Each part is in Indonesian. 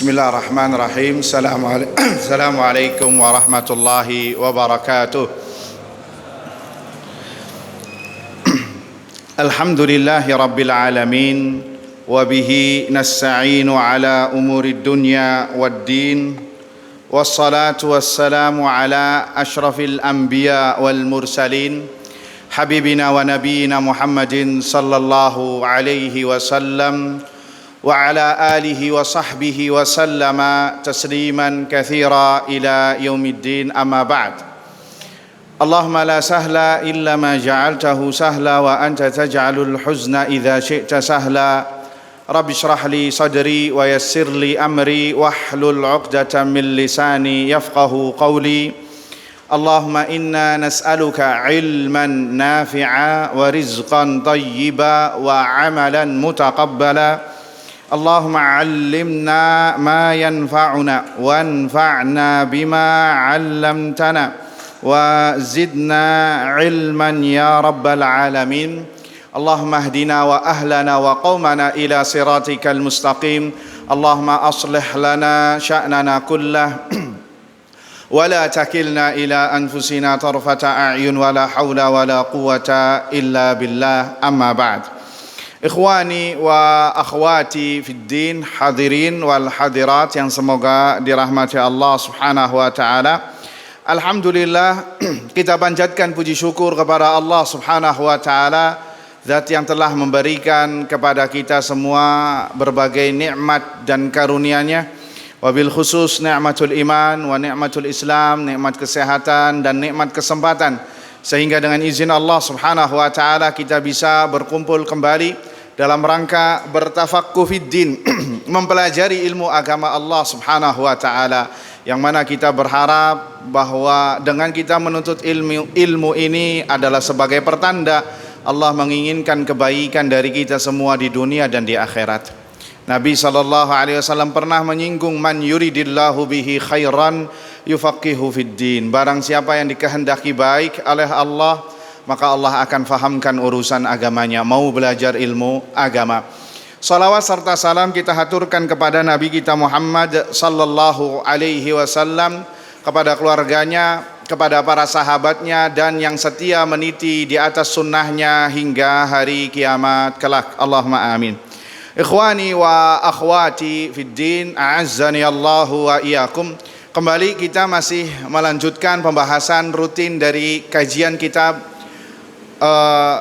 Bismillahirrahmanirrahim. Assalamualaikum warahmatullahi wabarakatuh. Alhamdulillahi rabbil alamin. Wabihi nasta'inu ala umurid dunya waddin. Wassalatu wassalamu ala ashrafil anbiya wal mursalin, habibina wa nabiyina Muhammadin sallallahu alaihi wasallam wa ala alihi wa sahbihi wa sallama tasliman katsira ila yaumiddin, amma ba'd. Allahumma la sahla illa ma ja'altahu sahla wa anta taj'alul huzna idza syi'ta sahla. Rabbi shrah li sadri wa yassir li amri wahlul 'uqdatam min lisani yafqahu qawli. Allahumma inna nas'aluka ilman nafi'a wa rizqan tayyiba wa 'amalan mutaqabbala. Allahumma 'allimna ma yanfa'una wanfa'na bima 'allamtana wa zidna ilman ya rabbal alamin. Allahumma hdina wa ahlana wa qaumana ila siratikal mustaqim. Allahumma aslih lana sya'nana kullah wa la takilna ila anfusina tarfata a'yun wa la hawla wa la quwwata illa billah, amma ba'd. Ikhwani wa akhwati fid din, hadirin wal hadirat yang semoga dirahmati Allah Subhanahu wa taala. Alhamdulillah, kita panjatkan puji syukur kepada Allah Subhanahu wa taala, zat yang telah memberikan kepada kita semua berbagai nikmat dan karunia-Nya, wabil khusus nikmatul iman wa nikmatul Islam, nikmat kesehatan dan nikmat kesempatan, sehingga dengan izin Allah Subhanahu wa taala kita bisa berkumpul kembali dalam rangka bertafaqquh fid din, mempelajari ilmu agama Allah Subhanahu wa taala, yang mana kita berharap bahwa dengan kita menuntut ilmu ini adalah sebagai pertanda Allah menginginkan kebaikan dari kita semua di dunia dan di akhirat. Nabi SAW pernah menyinggung, man yuridillahu bihi khairan yufaqihu fid din. Barang siapa yang dikehendaki baik oleh Allah, maka Allah akan fahamkan urusan agamanya, mau belajar ilmu agama. Salawat serta salam kita haturkan kepada Nabi kita Muhammad sallallahu alaihi wasallam, kepada keluarganya, kepada para sahabatnya, dan yang setia meniti di atas sunnahnya hingga hari kiamat kelak. Allahumma amin. Ikhwani wa akhwati fid din, a'azzani Allahu wa iyyakum. Kembali kita masih melanjutkan pembahasan rutin dari kajian kitab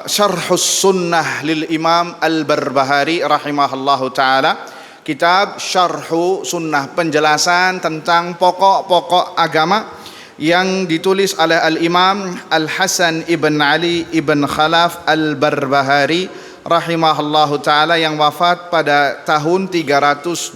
Syarhus Sunnah lil Imam Al-Barbahari rahimahullahu ta'ala. Kitab Syarhu Sunnah, penjelasan tentang pokok-pokok agama, yang ditulis oleh Al-Imam Al-Hasan ibn Ali ibn Khalaf Al-Barbahari rahimahullahu ta'ala, yang wafat pada tahun 329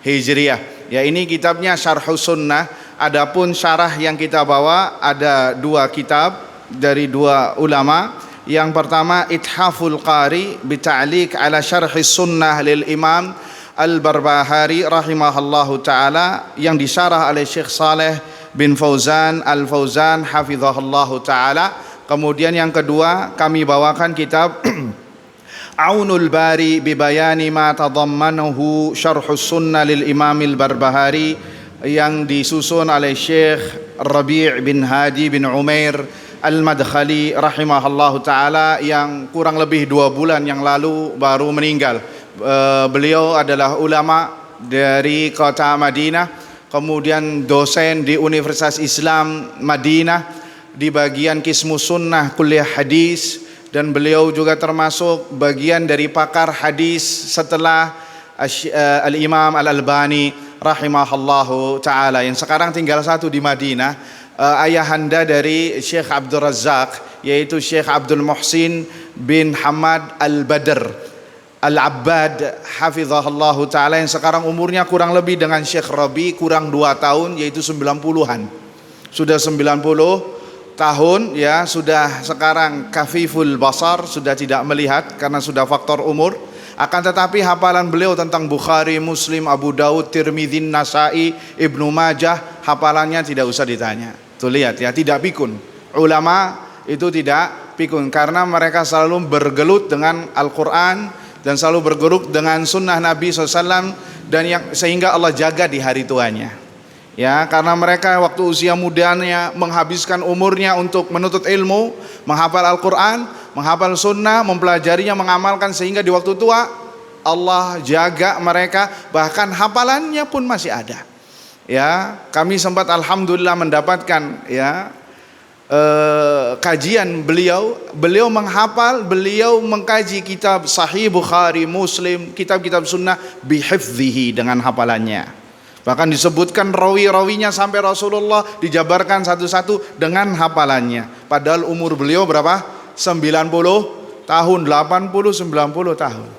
Hijriah. Ya, ini kitabnya Syarhus Sunnah. Adapun syarah yang kita bawa ada dua kitab dari dua ulama. Yang pertama Ithaful Qari bita'liq ala Syarhis Sunnah lil Imam Al-Barbahari rahimahullahu ta'ala, yang disyarah oleh Syekh Saleh bin Fauzan Al-Fauzan hafizahullahu ta'ala. Kemudian yang kedua kami bawakan kitab Aunul Bari bibayani ma tadammanahu Syarhus Sunnah lil Imam Al-Barbahari, yang disusun oleh Syekh Rabi' bin Hadi bin Umair Al-Madkhali rahimahullahu ta'ala, yang kurang lebih 2 bulan yang lalu baru meninggal. Beliau adalah ulama dari kota Madinah, kemudian dosen di Universitas Islam Madinah di bagian Qismus Sunnah Kuliah Hadis, dan beliau juga termasuk bagian dari pakar hadis setelah Al-Imam Al-Albani rahimahullahu ta'ala, yang sekarang tinggal satu di Madinah. Ayahanda dari Syekh Abdul Razak, yaitu Syekh Abdul Muhsin bin Hamad Al-Badr Al-Abbad hafizahullahu ta'ala, yang sekarang umurnya kurang lebih dengan Syekh Rabi kurang 2 tahun, yaitu 90-an. Sudah 90 tahun ya, sudah sekarang kafiful basar, sudah tidak melihat karena sudah faktor umur. Akan tetapi hafalan beliau tentang Bukhari, Muslim, Abu Daud, Tirmidzi, Nasai, Ibnu Majah, hafalannya tidak usah ditanya. Tuh lihat ya, tidak pikun. Ulama itu tidak pikun karena mereka selalu bergelut dengan Al-Quran, dan selalu berguru dengan sunnah Nabi SAW, dan sehingga Allah jaga di hari tuanya. Ya, karena mereka waktu usia mudanya menghabiskan umurnya untuk menuntut ilmu, menghafal Al-Quran, menghafal sunnah, mempelajarinya, mengamalkan, sehingga di waktu tua Allah jaga mereka, bahkan hafalannya pun masih ada. Ya, kami sempat alhamdulillah mendapatkan ya kajian beliau menghafal, beliau mengkaji kitab Sahih Bukhari, Muslim, kitab-kitab sunnah bihifzihi, dengan hafalannya. Bahkan disebutkan rawi-rawinya sampai Rasulullah dijabarkan satu-satu dengan hafalannya. Padahal umur beliau berapa? 90 tahun, 80, 90 tahun.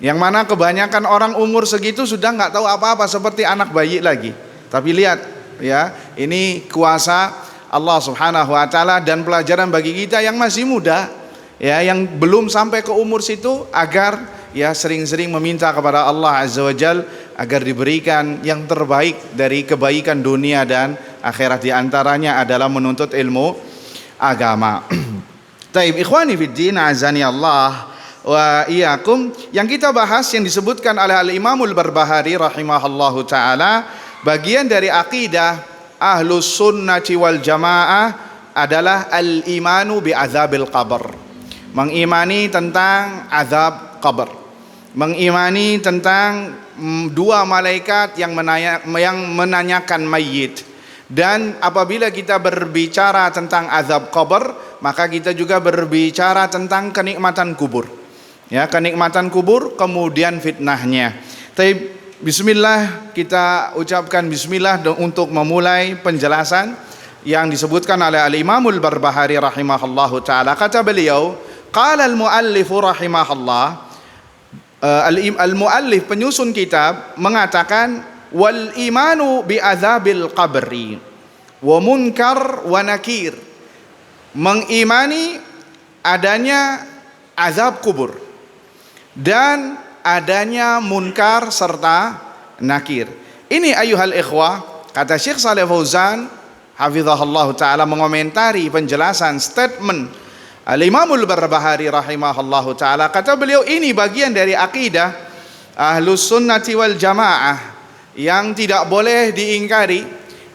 Yang mana kebanyakan orang umur segitu sudah nggak tahu apa-apa, seperti anak bayi lagi. Tapi lihat ya, ini kuasa Allah Subhanahu wa taala dan pelajaran bagi kita yang masih muda, ya, yang belum sampai ke umur situ, agar ya sering-sering meminta kepada Allah Azza wa Jal agar diberikan yang terbaik dari kebaikan dunia dan akhirat. Di antaranya adalah menuntut ilmu agama. Taib ikhwani fiddin, azani Allah wa iyyakum. Yang kita bahas yang disebutkan oleh Al-Imamul Barbahari rahimahullahu taala, bagian dari akidah Ahlus Sunnati wal Jamaah adalah al-imanu bi azabil qabr. Mengimani tentang azab qabr. Mengimani tentang dua malaikat yang menanyakan mayit. Dan apabila kita berbicara tentang azab qabr, maka kita juga berbicara tentang kenikmatan kubur. Ya, kenikmatan kubur, kemudian fitnahnya. Tapi bismillah, kita ucapkan bismillah untuk memulai penjelasan yang disebutkan oleh Al-Imamul Barbahari rahimahullahu taala. Kata beliau, qala al-muallif rahimahullah, al-muallif penyusun kitab mengatakan, wal imanu bi azabil qabri wa munkar wa nakir. Mengimani adanya azab kubur dan adanya munkar serta nakir. Ini ayuhal ikhwah, kata Syekh Shalih Fauzan hafizahullah taala mengomentari penjelasan statement Al-Imamul Barbahari rahimahullahu taala. Kata beliau, ini bagian dari akidah Ahlus Sunnati wal Jamaah yang tidak boleh diingkari,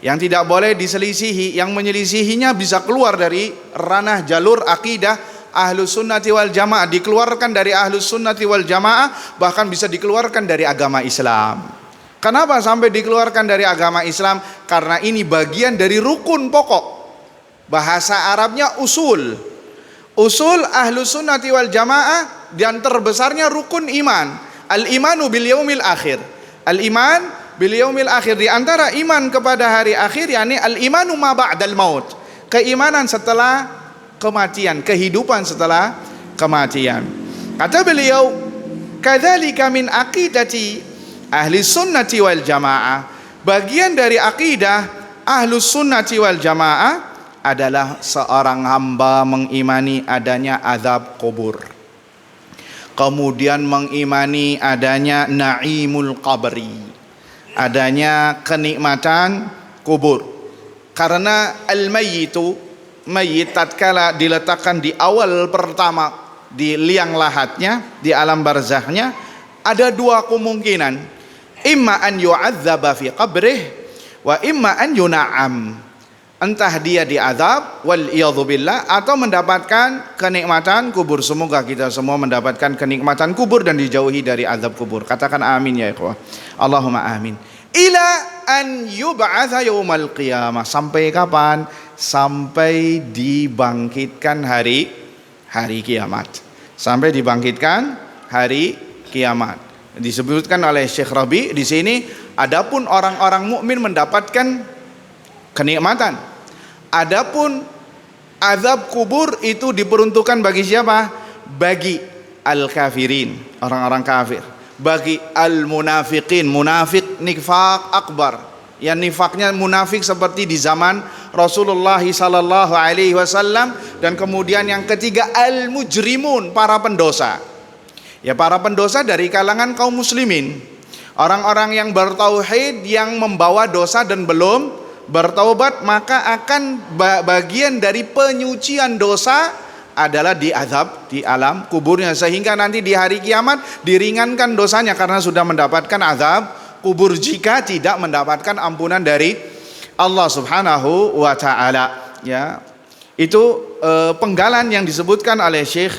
yang tidak boleh diselisihi. Yang menyelisihinya bisa keluar dari ranah jalur akidah Ahlus Sunnati wal Jamaah, dikeluarkan dari Ahlus Sunnati wal Jamaah, bahkan bisa dikeluarkan dari agama Islam. Kenapa sampai dikeluarkan dari agama Islam? Karena ini bagian dari rukun pokok. Bahasa Arabnya usul. Usul Ahlus Sunnati wal Jamaah, dan terbesarnya rukun iman. Al-imanu bil yaumil akhir. Al-iman bil yaumil akhir, di antara iman kepada hari akhir, yakni al-imanu ma ba'dal maut. Keimanan setelah kematian, kehidupan setelah kematian. Kata beliau, kadzalika min aqidati ahli sunnati wal jamaah. Bagian dari akidah Ahlus Sunnati wal Jamaah adalah seorang hamba mengimani adanya azab kubur, kemudian mengimani adanya naimul qabri, adanya kenikmatan kubur. Karena al-mayyitu, mayit tatkala diletakkan di awal pertama di liang lahatnya, di alam barzahnya, ada dua kemungkinan, imma an yu'adzaba fi qabrih wa imma an yuna'am. Entah dia diazab wal iyadzubillah, atau mendapatkan kenikmatan kubur. Semoga kita semua mendapatkan kenikmatan kubur dan dijauhi dari azab kubur. Katakan amin ya ikhwah. Allahumma amin. Ila an yub'atsa yaumal qiyamah. Sampai kapan? Sampai dibangkitkan hari kiamat. Sampai dibangkitkan hari kiamat. Disebutkan oleh Syekh Rabi di sini, adapun orang-orang mukmin mendapatkan kenikmatan. Adapun azab kubur itu diperuntukkan bagi siapa? Bagi al-kafirin, orang-orang kafir. Bagi al-munafiqin, munafik nifaq akbar. Yang nifaknya munafik seperti di zaman Rasulullah sallallahu alaihi wasallam. Dan kemudian yang ketiga al-mujrimun, para pendosa. Ya, para pendosa dari kalangan kaum muslimin. Orang-orang yang bertauhid, yang membawa dosa dan belum bertaubat, maka akan bagian dari penyucian dosa adalah diazab di alam kuburnya, sehingga nanti di hari kiamat diringankan dosanya karena sudah mendapatkan azab kubur jika tidak mendapatkan ampunan dari Allah Subhanahu wa taala. Ya. Itu penggalan yang disebutkan oleh Syekh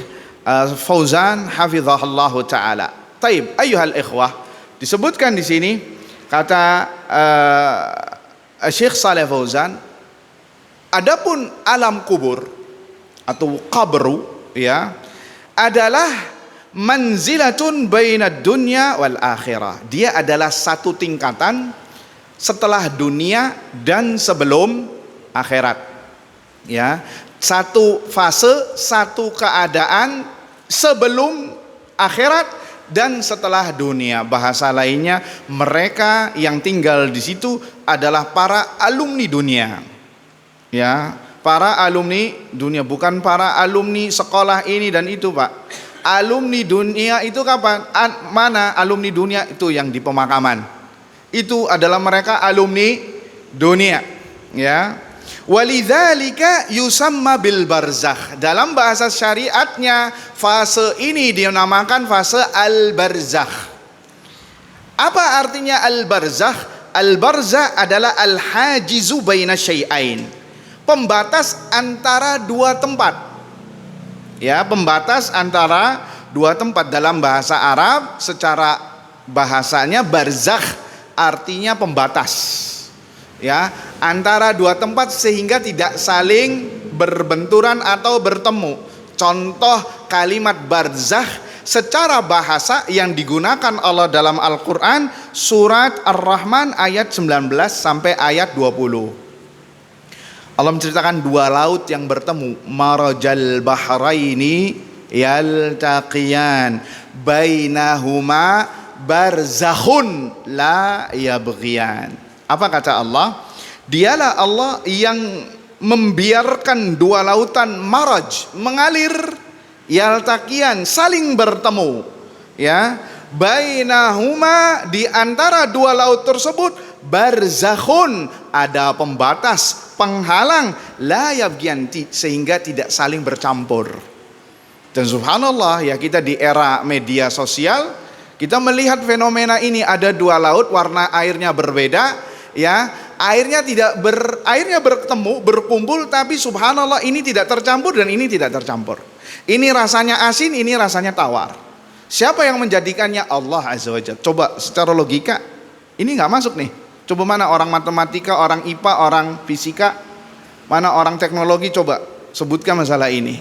Fauzan hafizahullahu taala. Taib, ayyuhal ikhwah, disebutkan di sini kata Syekh Saleh Fauzan, adapun alam kubur atau qabru ya adalah manzilatun bainad dunya wal akhirah. Dia adalah satu tingkatan setelah dunia dan sebelum akhirat. Ya, satu fase, satu keadaan sebelum akhirat dan setelah dunia. Bahasa lainnya, mereka yang tinggal di situ adalah para alumni dunia. Ya, para alumni dunia, bukan para alumni sekolah ini dan itu, Pak. Alumni dunia itu kapan? Mana alumni dunia itu yang di pemakaman? Itu adalah mereka alumni dunia. Ya. Walidzalika yusamma bil barzakh. Dalam bahasa syariatnya fase ini dinamakan fase al-barzakh. Apa artinya al-barzakh? Al-barzakh adalah al-hajizu baina syai'ain. Pembatas antara dua tempat. Ya, pembatas antara dua tempat. Dalam bahasa Arab secara bahasanya barzakh artinya pembatas. Ya, antara dua tempat sehingga tidak saling berbenturan atau bertemu. Contoh kalimat barzakh secara bahasa yang digunakan Allah dalam Al-Qur'an surat Ar-Rahman ayat 19 sampai ayat 20. Allah menceritakan dua laut yang bertemu, marajal bahraini yaltaqiyan bainahuma barzakhun la yabghiyan. Apa kata Allah? Dialah Allah yang membiarkan dua lautan maraj mengalir, yaltaqiyan saling bertemu, ya, bainahuma di antara dua laut tersebut barzakhun ada pembatas, penghalang, la yabghiyan sehingga tidak saling bercampur. Dan subhanallah ya, kita di era media sosial kita melihat fenomena ini, ada dua laut warna airnya berbeda, ya, airnya bertemu, berkumpul, tapi subhanallah ini tidak tercampur dan ini tidak tercampur. Ini rasanya asin, ini rasanya tawar. Siapa yang menjadikannya? Allah Azza wa Jalla. Coba secara logika ini nggak masuk nih. Coba mana orang matematika, orang IPA, orang fisika, mana orang teknologi, coba sebutkan masalah ini.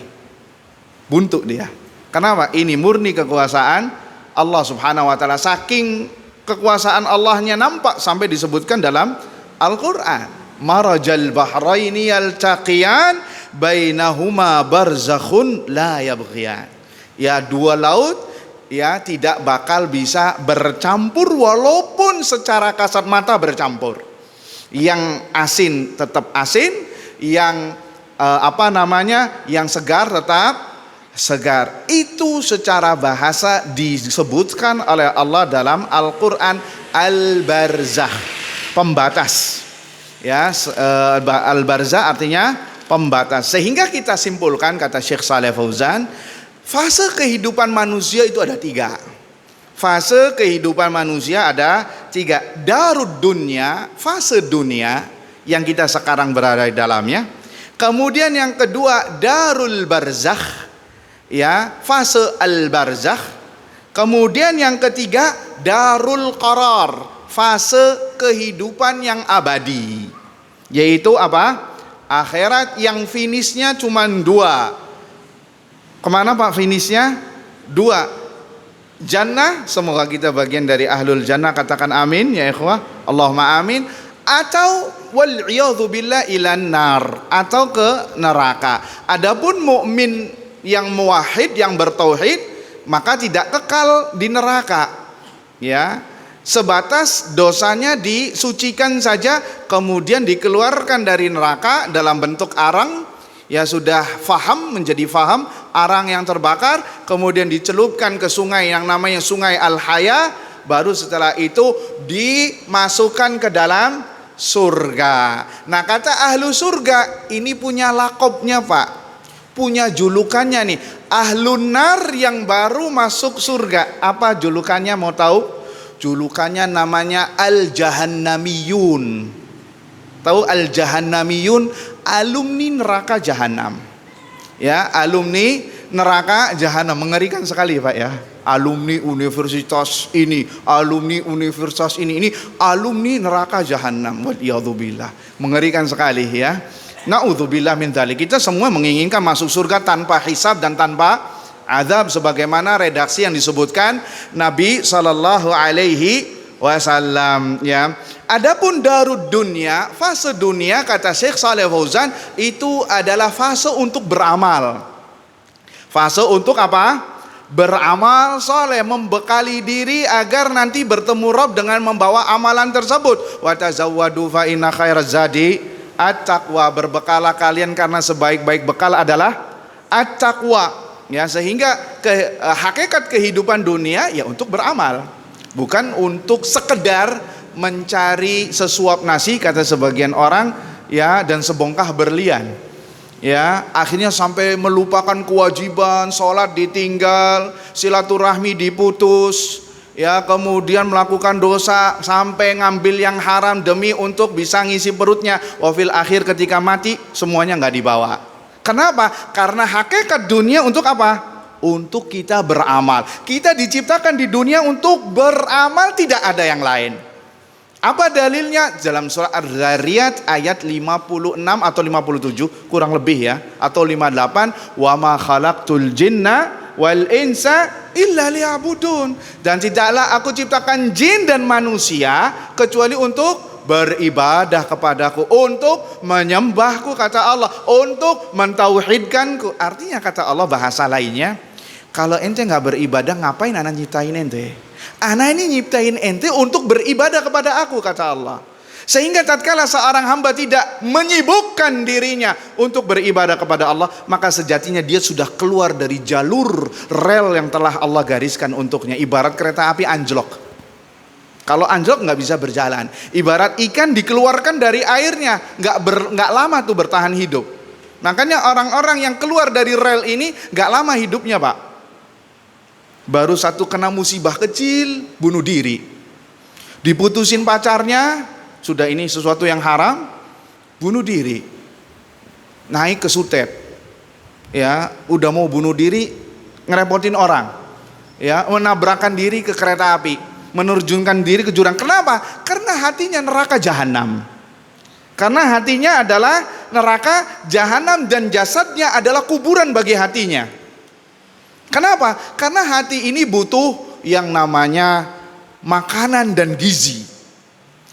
Buntu dia. Kenapa? Ini murni kekuasaan Allah Subhanahu wa taala. Saking kekuasaan Allahnya nampak sampai disebutkan dalam Al-Qur'an. Marajal bahraini yaltaqiyan bainahuma barzakhun la yabghiyan. Ya, dua laut ya tidak bakal bisa bercampur walaupun secara kasat mata bercampur. Yang asin tetap asin, yang yang segar tetap segar. Itu secara bahasa disebutkan oleh Allah dalam Al-Qur'an al-barzakh, pembatas. Ya, al-barzakh artinya pembatas. Sehingga kita simpulkan, kata Syekh Saleh Fauzan, fase kehidupan manusia itu ada tiga. Fase kehidupan manusia ada tiga. Darud dunya, fase dunia yang kita sekarang berada di dalamnya. Kemudian yang kedua darul barzakh, ya, fase al-barzakh. Kemudian yang ketiga darul qarar, fase kehidupan yang abadi. Yaitu apa? Akhirat yang finishnya cuma dua. Kemana Pak finishnya? Dua. Jannah, semoga kita bagian dari ahlul jannah, katakan amin ya ikhwah, Allahumma amin. Atau wal'iyadzu billah ilan nar, atau ke neraka. Adapun mukmin yang muwahhid, yang bertauhid, maka tidak kekal di neraka. Ya, sebatas dosanya disucikan saja, kemudian dikeluarkan dari neraka dalam bentuk arang. Ya, sudah faham, menjadi faham, arang yang terbakar, kemudian dicelupkan ke sungai yang namanya sungai Al-Haya, baru setelah itu dimasukkan ke dalam surga. Nah, kata ahlu surga ini punya lakopnya Pak, punya julukannya nih. Ahlun nar yang baru masuk surga. Apa julukannya, mau tahu? Julukannya namanya Al-Jahannamiyun. Tahu Al-Jahannamiyun? Alumni neraka jahanam. Ya, alumni neraka jahanam. Mengerikan sekali Pak ya. Alumni universitas ini, alumni universitas ini alumni neraka jahanam. Waliyadzubillah. Mengerikan sekali ya. Na'udzubillah min dzalik. Kita semua menginginkan masuk surga tanpa hisab dan tanpa azab, sebagaimana redaksi yang disebutkan Nabi sallallahu alaihi wasallam ya. Adapun darud dunia, fase dunia kata Syekh Shalih Fauzan itu adalah fase untuk beramal. Fase untuk apa? Beramal soleh, membekali diri agar nanti bertemu Rabb dengan membawa amalan tersebut. Wa tazawwadu fa inna khairaz zadi at-taqwa. Berbekalah kalian karena sebaik-baik bekal adalah at-taqwa. Ya, sehingga hakikat kehidupan dunia ya untuk beramal, bukan untuk sekedar mencari sesuap nasi kata sebagian orang ya, dan sebongkah berlian. Ya, akhirnya sampai melupakan kewajiban, sholat ditinggal, silaturahmi diputus, ya, kemudian melakukan dosa sampai ngambil yang haram demi untuk bisa ngisi perutnya. Wafil akhir ketika mati semuanya nggak dibawa. Kenapa? Karena hakikat dunia untuk apa? Untuk kita beramal. Kita diciptakan di dunia untuk beramal, tidak ada yang lain. Apa dalilnya? Dalam surah Ar-Dzariyat ayat 56 atau 57 kurang lebih ya, atau 58, wa ma khalaqtul jinna wal insa illa liya'budun. Dan tidaklah aku ciptakan jin dan manusia kecuali untuk beribadah kepadaku, untuk menyembahku kata Allah, untuk mentauhidkanku. Artinya kata Allah bahasa lainnya, kalau ente nggak beribadah ngapain anak nyiptain ente? Anak ini nyiptain ente untuk beribadah kepada aku kata Allah. Sehingga tatkala seorang hamba tidak menyibukkan dirinya untuk beribadah kepada Allah, maka sejatinya dia sudah keluar dari jalur rel yang telah Allah gariskan untuknya. Ibarat kereta api anjlok. Kalau anjlok nggak bisa berjalan. Ibarat ikan dikeluarkan dari airnya, nggak lama tuh bertahan hidup. Makanya orang-orang yang keluar dari rel ini nggak lama hidupnya Pak. Baru satu kena musibah kecil, bunuh diri. Diputusin pacarnya, sudah ini sesuatu yang haram, bunuh diri. Naik ke sutet, ya, udah mau bunuh diri, ngerepotin orang, ya, menabrakkan diri ke kereta api, menerjunkan diri ke jurang. Kenapa? Karena hatinya neraka jahanam. Karena hatinya adalah neraka jahanam dan jasadnya adalah kuburan bagi hatinya. Kenapa? Karena hati ini butuh yang namanya makanan dan gizi.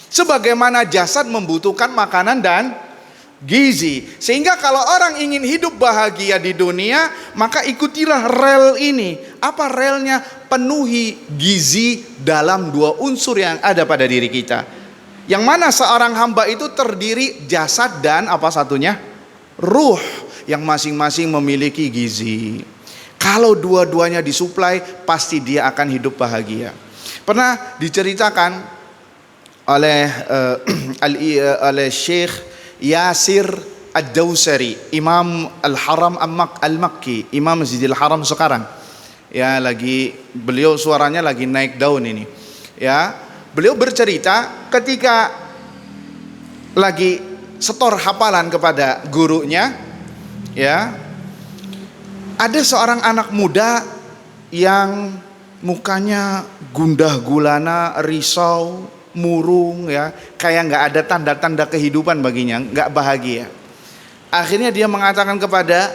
Sebagaimana jasad membutuhkan makanan dan gizi. Sehingga kalau orang ingin hidup bahagia di dunia, maka ikutilah rel ini. Apa relnya? Penuhi gizi dalam dua unsur yang ada pada diri kita. Yang mana seorang hamba itu terdiri jasad dan apa satunya? Ruh, yang masing-masing memiliki gizi. Kalau dua-duanya disuplai, pasti dia akan hidup bahagia. Pernah diceritakan oleh oleh Syekh Yasir Ad-Dawsari, Imam Al-Haram Al-Makki, Imam Masjidil Haram sekarang. Ya, beliau suaranya lagi naik daun ini. Ya, beliau bercerita ketika lagi setor hafalan kepada gurunya, ya. Ada seorang anak muda yang mukanya gundah gulana, risau, murung ya, kayak nggak ada tanda-tanda kehidupan baginya, nggak bahagia. Akhirnya dia mengatakan kepada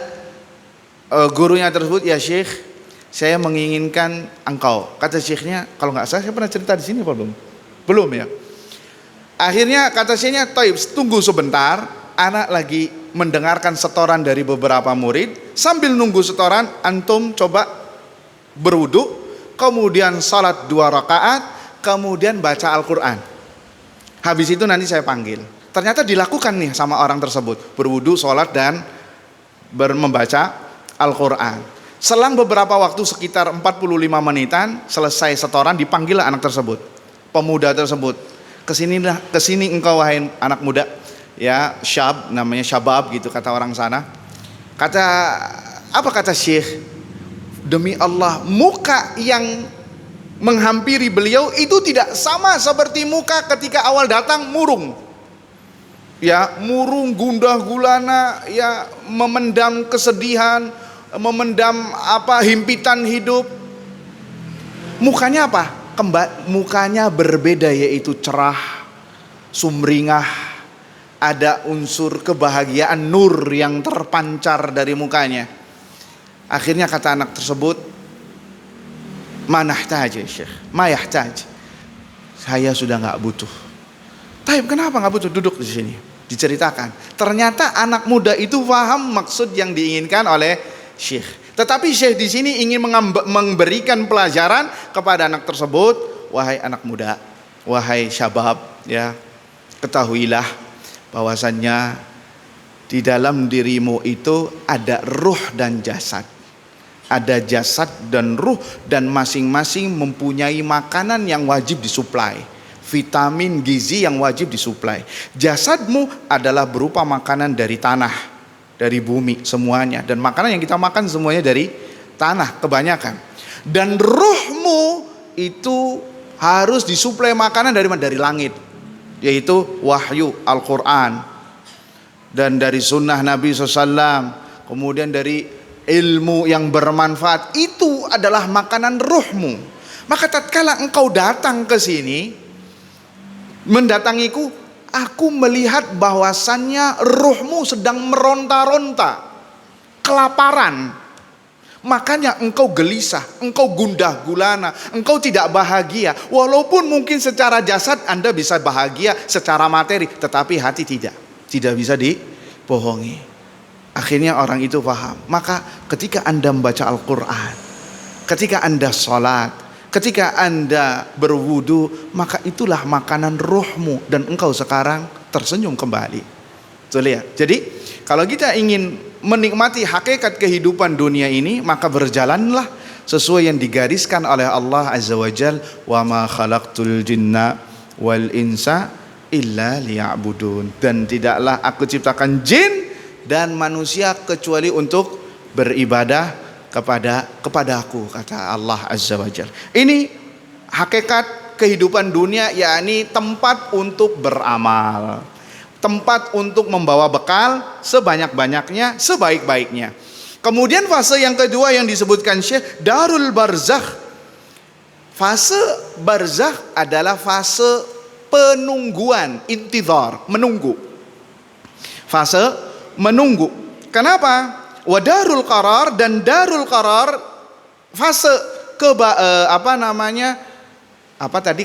gurunya tersebut, ya Syekh, saya menginginkan engkau. Kata syekhnya, kalau nggak salah saya pernah cerita di sini apa belum? Belum ya. Akhirnya kata syekhnya, "Taib, tunggu sebentar, anak lagi mendengarkan setoran dari beberapa murid. Sambil nunggu setoran, antum coba berwudu, kemudian salat 2 rakaat, kemudian baca Al-Quran. Habis itu nanti saya panggil." Ternyata dilakukan nih sama orang tersebut, berwudu, salat dan membaca Al-Quran. Selang beberapa waktu sekitar 45 menitan, selesai setoran, dipanggil anak tersebut, pemuda tersebut. Kesini engkau wahai anak muda, ya, namanya syabab gitu kata orang sana. Kata apa kata Syekh? Demi Allah, muka yang menghampiri beliau itu tidak sama seperti muka ketika awal datang murung. Ya, murung, gundah gulana, ya, memendam kesedihan, memendam himpitan hidup. Mukanya apa? Mukanya berbeda, yaitu cerah, sumringah, ada unsur kebahagiaan, nur yang terpancar dari mukanya. Akhirnya kata anak tersebut, manahtaj ya Syekh, mayahtaj, saya sudah nggak butuh. Taib, kenapa nggak butuh? Duduk di sini, diceritakan. Ternyata anak muda itu paham maksud yang diinginkan oleh Syekh. Tetapi Syekh di sini ingin memberikan pelajaran kepada anak tersebut. Wahai anak muda, wahai syabab, ya, ketahuilah bahwasannya di dalam dirimu itu ada ruh dan jasad. Ada jasad dan ruh, dan masing-masing mempunyai makanan yang wajib disuplai, vitamin gizi yang wajib disuplai. Jasadmu adalah berupa makanan dari tanah, dari bumi semuanya, dan makanan yang kita makan semuanya dari tanah kebanyakan. Dan ruhmu itu harus disuplai makanan dari langit, yaitu wahyu Al-Quran, dan dari sunnah Nabi SAW, kemudian dari ilmu yang bermanfaat. Itu adalah makanan ruhmu. Maka tatkala engkau datang ke sini, mendatangiku, aku melihat bahwasannya ruhmu sedang meronta-ronta, kelaparan. Makanya engkau gelisah, engkau gundah gulana, engkau tidak bahagia. Walaupun mungkin secara jasad Anda bisa bahagia, secara materi, tetapi hati tidak bisa dibohongi. Akhirnya orang itu paham. Maka ketika Anda membaca Al-Quran, ketika Anda sholat, ketika Anda berwudu, maka itulah makanan ruhmu, dan engkau sekarang tersenyum kembali. Tuh lihat. Jadi kalau kita ingin menikmati hakikat kehidupan dunia ini, maka berjalanlah sesuai yang digariskan oleh Allah Azza wa Jal. Wa ma khalaqtul jinna wal insa illa liya'budun. Dan tidaklah aku ciptakan jin dan manusia kecuali untuk beribadah kepada aku, kata Allah Azza wa Jalla. Ini hakikat kehidupan dunia, yakni tempat untuk beramal, tempat untuk membawa bekal sebanyak-banyaknya, sebaik-baiknya. Kemudian fase yang kedua yang disebutkan Syekh, darul barzakh. Fase barzakh adalah fase penungguan, intidhar, menunggu. Fase menunggu. Kenapa? Wadarul qarar, dan darul qarar fase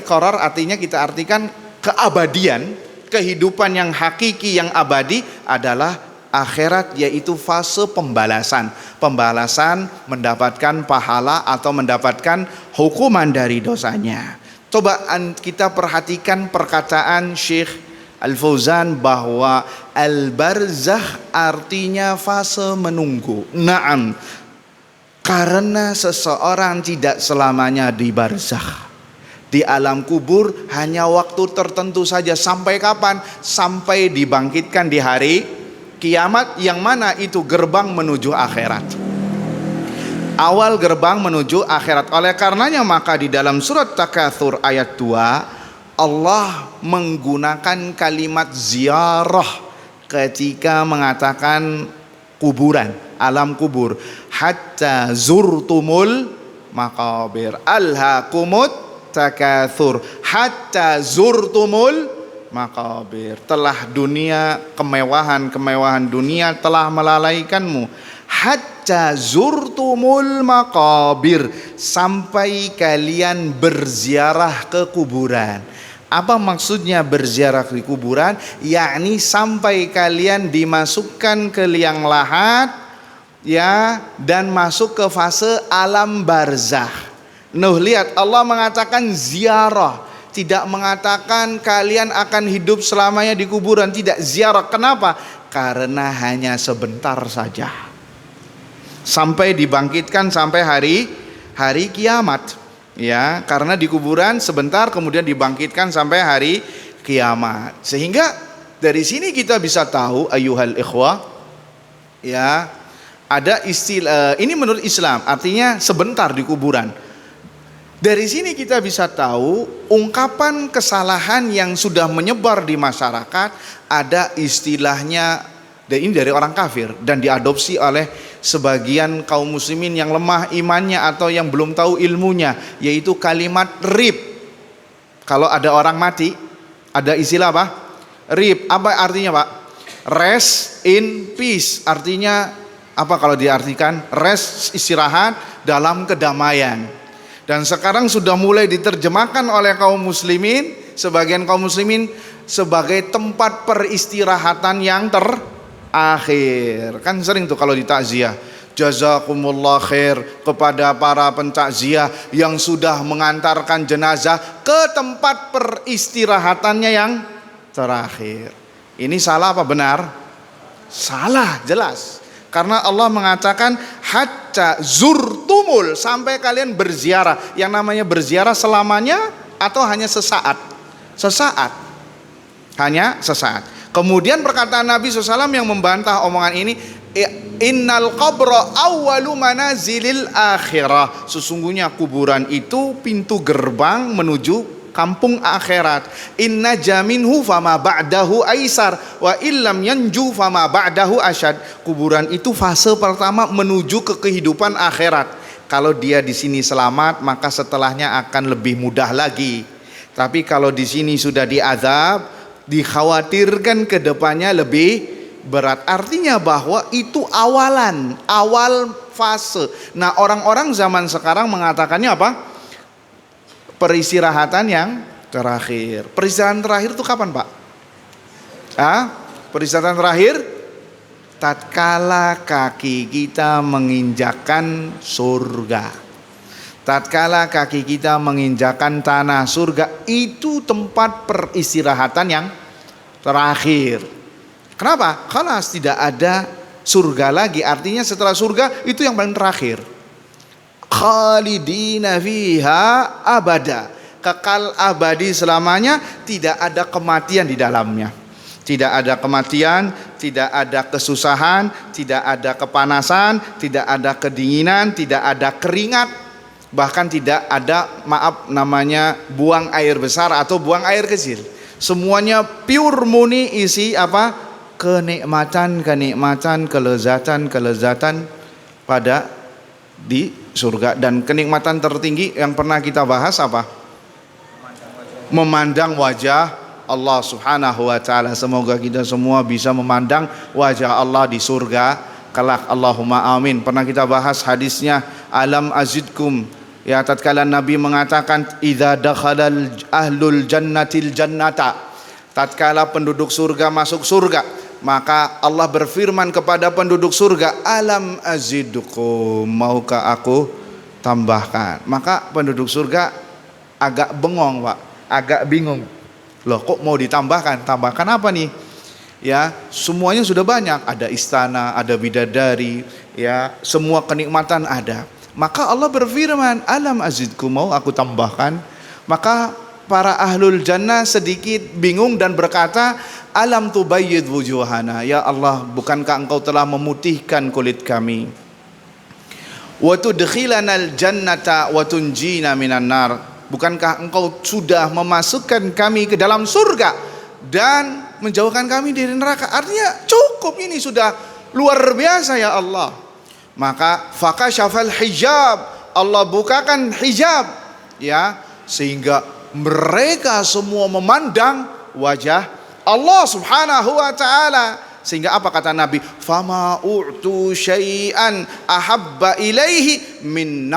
qarar artinya kita artikan keabadian, kehidupan yang hakiki, yang abadi adalah akhirat, yaitu fase pembalasan mendapatkan pahala atau mendapatkan hukuman dari dosanya. Coba kita perhatikan perkataan Syekh Al-Fauzan bahwa al-barzakh artinya fase menunggu. Naam, karena seseorang tidak selamanya di barzakh, di alam kubur, hanya waktu tertentu saja. Sampai kapan? Sampai dibangkitkan di hari kiamat, yang mana itu gerbang menuju akhirat, awal gerbang menuju akhirat. Oleh karenanya maka di dalam surat Takatsur ayat 2, Allah menggunakan kalimat ziarah ketika mengatakan kuburan, alam kubur. Hatta zurtumul maqabir, alhaakumut takatsur, hatta zurtumul maqabir. Telah dunia, kemewahan dunia telah melalaikanmu. Hatta zurtumul maqabir, sampai kalian berziarah ke kuburan. Apa maksudnya berziarah di kuburan? Yakni sampai kalian dimasukkan ke liang lahat, ya, dan masuk ke fase alam barzakh. Nuh, lihat, Allah mengatakan ziarah, tidak mengatakan kalian akan hidup selamanya di kuburan. Tidak, ziarah. Kenapa? Karena hanya sebentar saja, sampai dibangkitkan sampai hari kiamat. Ya, karena di kuburan sebentar, kemudian dibangkitkan sampai hari kiamat. Sehingga dari sini kita bisa tahu, ayyuhal ikhwah, ya, Ada istilah ini menurut Islam, artinya sebentar di kuburan. Dari sini kita bisa tahu ungkapan kesalahan yang sudah menyebar di masyarakat, ada istilahnya, dan ini dari orang kafir dan diadopsi oleh sebagian kaum muslimin yang lemah imannya atau yang belum tahu ilmunya, yaitu kalimat rib. Kalau ada orang mati, ada istilah apa? Rib. Apa artinya, Pak? Rest in peace. Artinya apa kalau diartikan? Rest, istirahat dalam kedamaian. Dan sekarang sudah mulai diterjemahkan oleh kaum muslimin, sebagian kaum muslimin, sebagai tempat peristirahatan yang terakhir. Kan sering tuh kalau di takziah, jazakumullah khair kepada para pentakziah yang sudah mengantarkan jenazah ke tempat peristirahatannya yang terakhir. Ini salah apa benar? Salah, jelas. Karena Allah mengatakan hatta zurtumul, sampai kalian berziarah. Yang namanya berziarah selamanya atau hanya sesaat? Sesaat. Hanya sesaat. Kemudian perkataan Nabi SAW yang membantah omongan ini, innal qabra awwalu manazilil akhirah. Sesungguhnya kuburan itu pintu gerbang menuju kampung akhirat. Inna jaminhu fama ba'dahu aisar wa illam yanju fama ba'dahu asyad. Kuburan itu fase pertama menuju ke kehidupan akhirat. Kalau dia di sini selamat, maka setelahnya akan lebih mudah lagi. Tapi kalau di sini sudah diazab, dikhawatirkan ke depannya lebih berat. Artinya bahwa itu awalan, awal fase. Nah, orang-orang zaman sekarang mengatakannya apa? Peristirahatan yang terakhir. Peristirahatan terakhir itu kapan, Pak? Peristirahatan terakhir tatkala kaki kita menginjakan surga. Tatkala kaki kita menginjakan tanah surga, itu tempat peristirahatan yang terakhir. Kenapa? Karena tidak ada surga lagi. Artinya setelah surga itu yang paling terakhir. Khalidina fiha abada, kekal abadi selamanya, tidak ada kematian di dalamnya. Tidak ada kematian, tidak ada kesusahan, tidak ada kepanasan, tidak ada kedinginan, tidak ada keringat, bahkan tidak ada, maaf namanya, buang air besar atau buang air kecil. Semuanya pure murni isi apa? Kenikmatan, kelezatan pada di surga. Dan kenikmatan tertinggi yang pernah kita bahas apa? Memandang wajah Allah Subhanahu wa taala. Semoga kita semua bisa memandang wajah Allah di surga kelak. Allahumma amin. Pernah kita bahas hadisnya, alam azidkum, ya, tatkala Nabi mengatakan idza dakhalal ahlul jannatil jannata, tatkala penduduk surga masuk surga, maka Allah berfirman kepada penduduk surga, alam azidukum, maukah aku tambahkan? Maka penduduk surga agak bengong, Pak, agak bingung. Loh, kok mau ditambahkan? Tambahkan apa nih? Ya, semuanya sudah banyak, ada istana, ada bidadari, ya, semua kenikmatan ada. Maka Allah berfirman, alam azidkum, mau aku tambahkan? Maka para ahlul jannah sedikit bingung dan berkata, alam tubayyid wujuhana, ya Allah, bukankah engkau telah memutihkan kulit kami? Wa tudkhilanal jannata wa tunjina minan nar, bukankah engkau sudah memasukkan kami ke dalam surga dan menjauhkan kami dari neraka? Artinya cukup, ini sudah luar biasa ya Allah. Maka fakashafal hijab, Allah bukakan hijab, ya, sehingga mereka semua memandang wajah Allah Subhanahu wa taala. Sehingga apa kata Nabi? Fama u'tu syai'an ahabba ilaihi min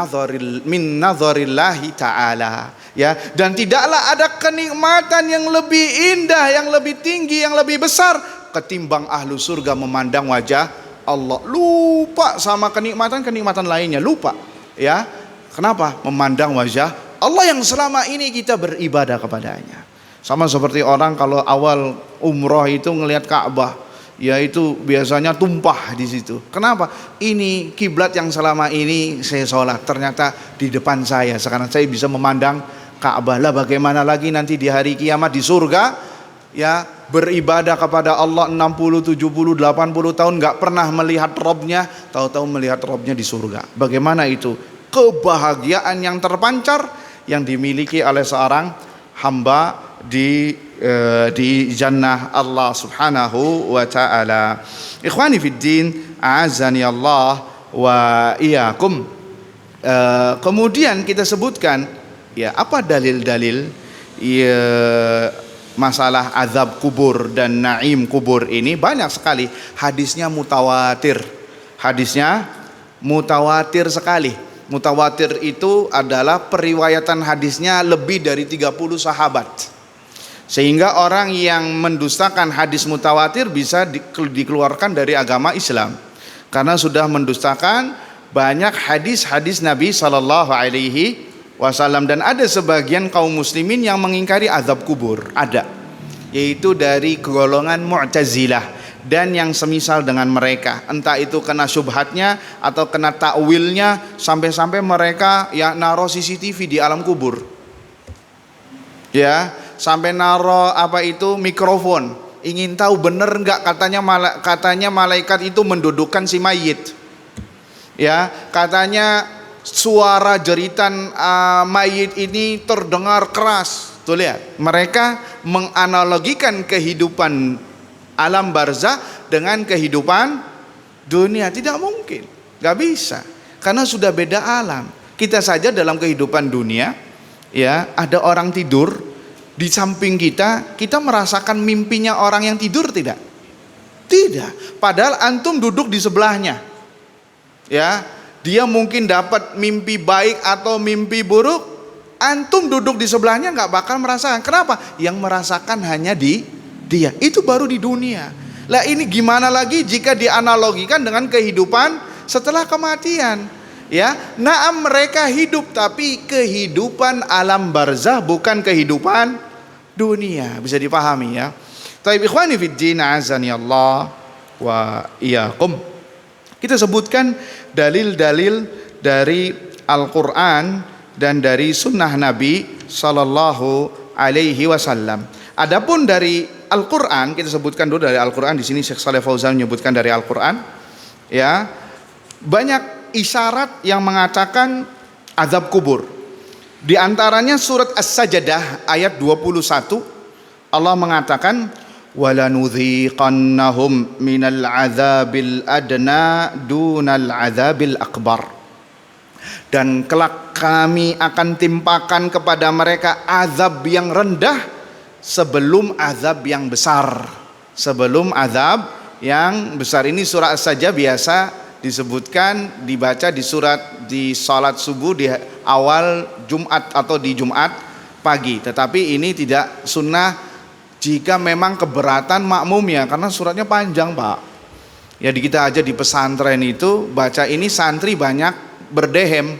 nadharillahi ta'ala. Ya, dan tidaklah ada kenikmatan yang lebih indah, yang lebih tinggi, yang lebih besar ketimbang ahlu surga memandang wajah Allah. Lupa sama kenikmatan lainnya, lupa. Ya. Kenapa? Memandang wajah Allah yang selama ini kita beribadah kepadanya. Sama seperti orang kalau awal umroh itu ngelihat Ka'bah, yaitu biasanya tumpah di situ. Kenapa? Ini kiblat yang selama ini saya sholat, ternyata di depan saya. Sekarang saya bisa memandang Ka'bah. Lah bagaimana lagi nanti di hari kiamat di surga, ya beribadah kepada Allah 60, 70, 80 tahun nggak pernah melihat Robnya, tahu-tahu melihat Robnya di surga. Bagaimana itu kebahagiaan yang terpancar yang dimiliki oleh seorang hamba di jannah Allah Subhanahu wa taala. Ikhwani fid din, a'azzani Allah wa iyyakum. Kemudian kita sebutkan ya apa dalil-dalil ya, masalah azab kubur dan naim kubur ini banyak sekali. Hadisnya mutawatir. Hadisnya mutawatir sekali. Mutawatir itu adalah periwayatan hadisnya lebih dari 30 sahabat. Sehingga orang yang mendustakan hadis mutawatir bisa dikeluarkan dari agama Islam. Karena sudah mendustakan banyak hadis-hadis Nabi Sallallahu Alaihi Wasallam. Dan ada sebagian kaum muslimin yang mengingkari azab kubur. Ada, yaitu dari golongan Mu'tazilah dan yang semisal dengan mereka. Entah itu kena syubhatnya atau kena takwilnya, sampai-sampai mereka ya naruh CCTV di alam kubur, ya, sampai naruh mikrofon, ingin tahu bener nggak katanya malaikat itu mendudukkan si mayit, ya, katanya suara jeritan mayit ini terdengar keras. Tuh lihat, mereka menganalogikan kehidupan alam barzah dengan kehidupan dunia. Tidak mungkin, gak bisa, karena sudah beda alam. Kita saja dalam kehidupan dunia, ya, ada orang tidur di samping kita, kita merasakan mimpinya orang yang tidur tidak? Tidak. Padahal antum duduk di sebelahnya, ya, dia mungkin dapat mimpi baik atau mimpi buruk, antum duduk di sebelahnya nggak bakal merasakan. Kenapa? Yang merasakan hanya dia. Itu baru di dunia. Lah ini gimana lagi jika dianalogikan dengan kehidupan setelah kematian? Ya, naam mereka hidup tapi kehidupan alam barzah, bukan kehidupan dunia. Bisa dipahami ya. Taib ikhwani fid din, azani Allah wa iyyakum. Kita sebutkan dalil-dalil dari Al-Qur'an dan dari sunnah Nabi Sallallahu Alaihi Wasallam. Adapun dari Al-Quran, kita sebutkan dulu dari Al-Quran. Di sini Syekh Shalih Fauzan menyebutkan dari Al-Quran, ya, banyak isyarat yang mengatakan azab kubur. Di antaranya surat As-Sajdah ayat 21, Allah mengatakan, "Walanudhiqannahum minal azabil adna dunal azabil akbar." Dan kelak kami akan timpakan kepada mereka azab yang rendah sebelum azab yang besar. Sebelum azab yang besar. Ini surah As-Sajdah biasa disebutkan, dibaca di salat subuh di awal Jumat atau di Jumat pagi. Tetapi ini tidak sunnah jika memang keberatan makmumnya, karena suratnya panjang, Pak. Ya, di kita aja di pesantren itu baca ini santri banyak berdehem,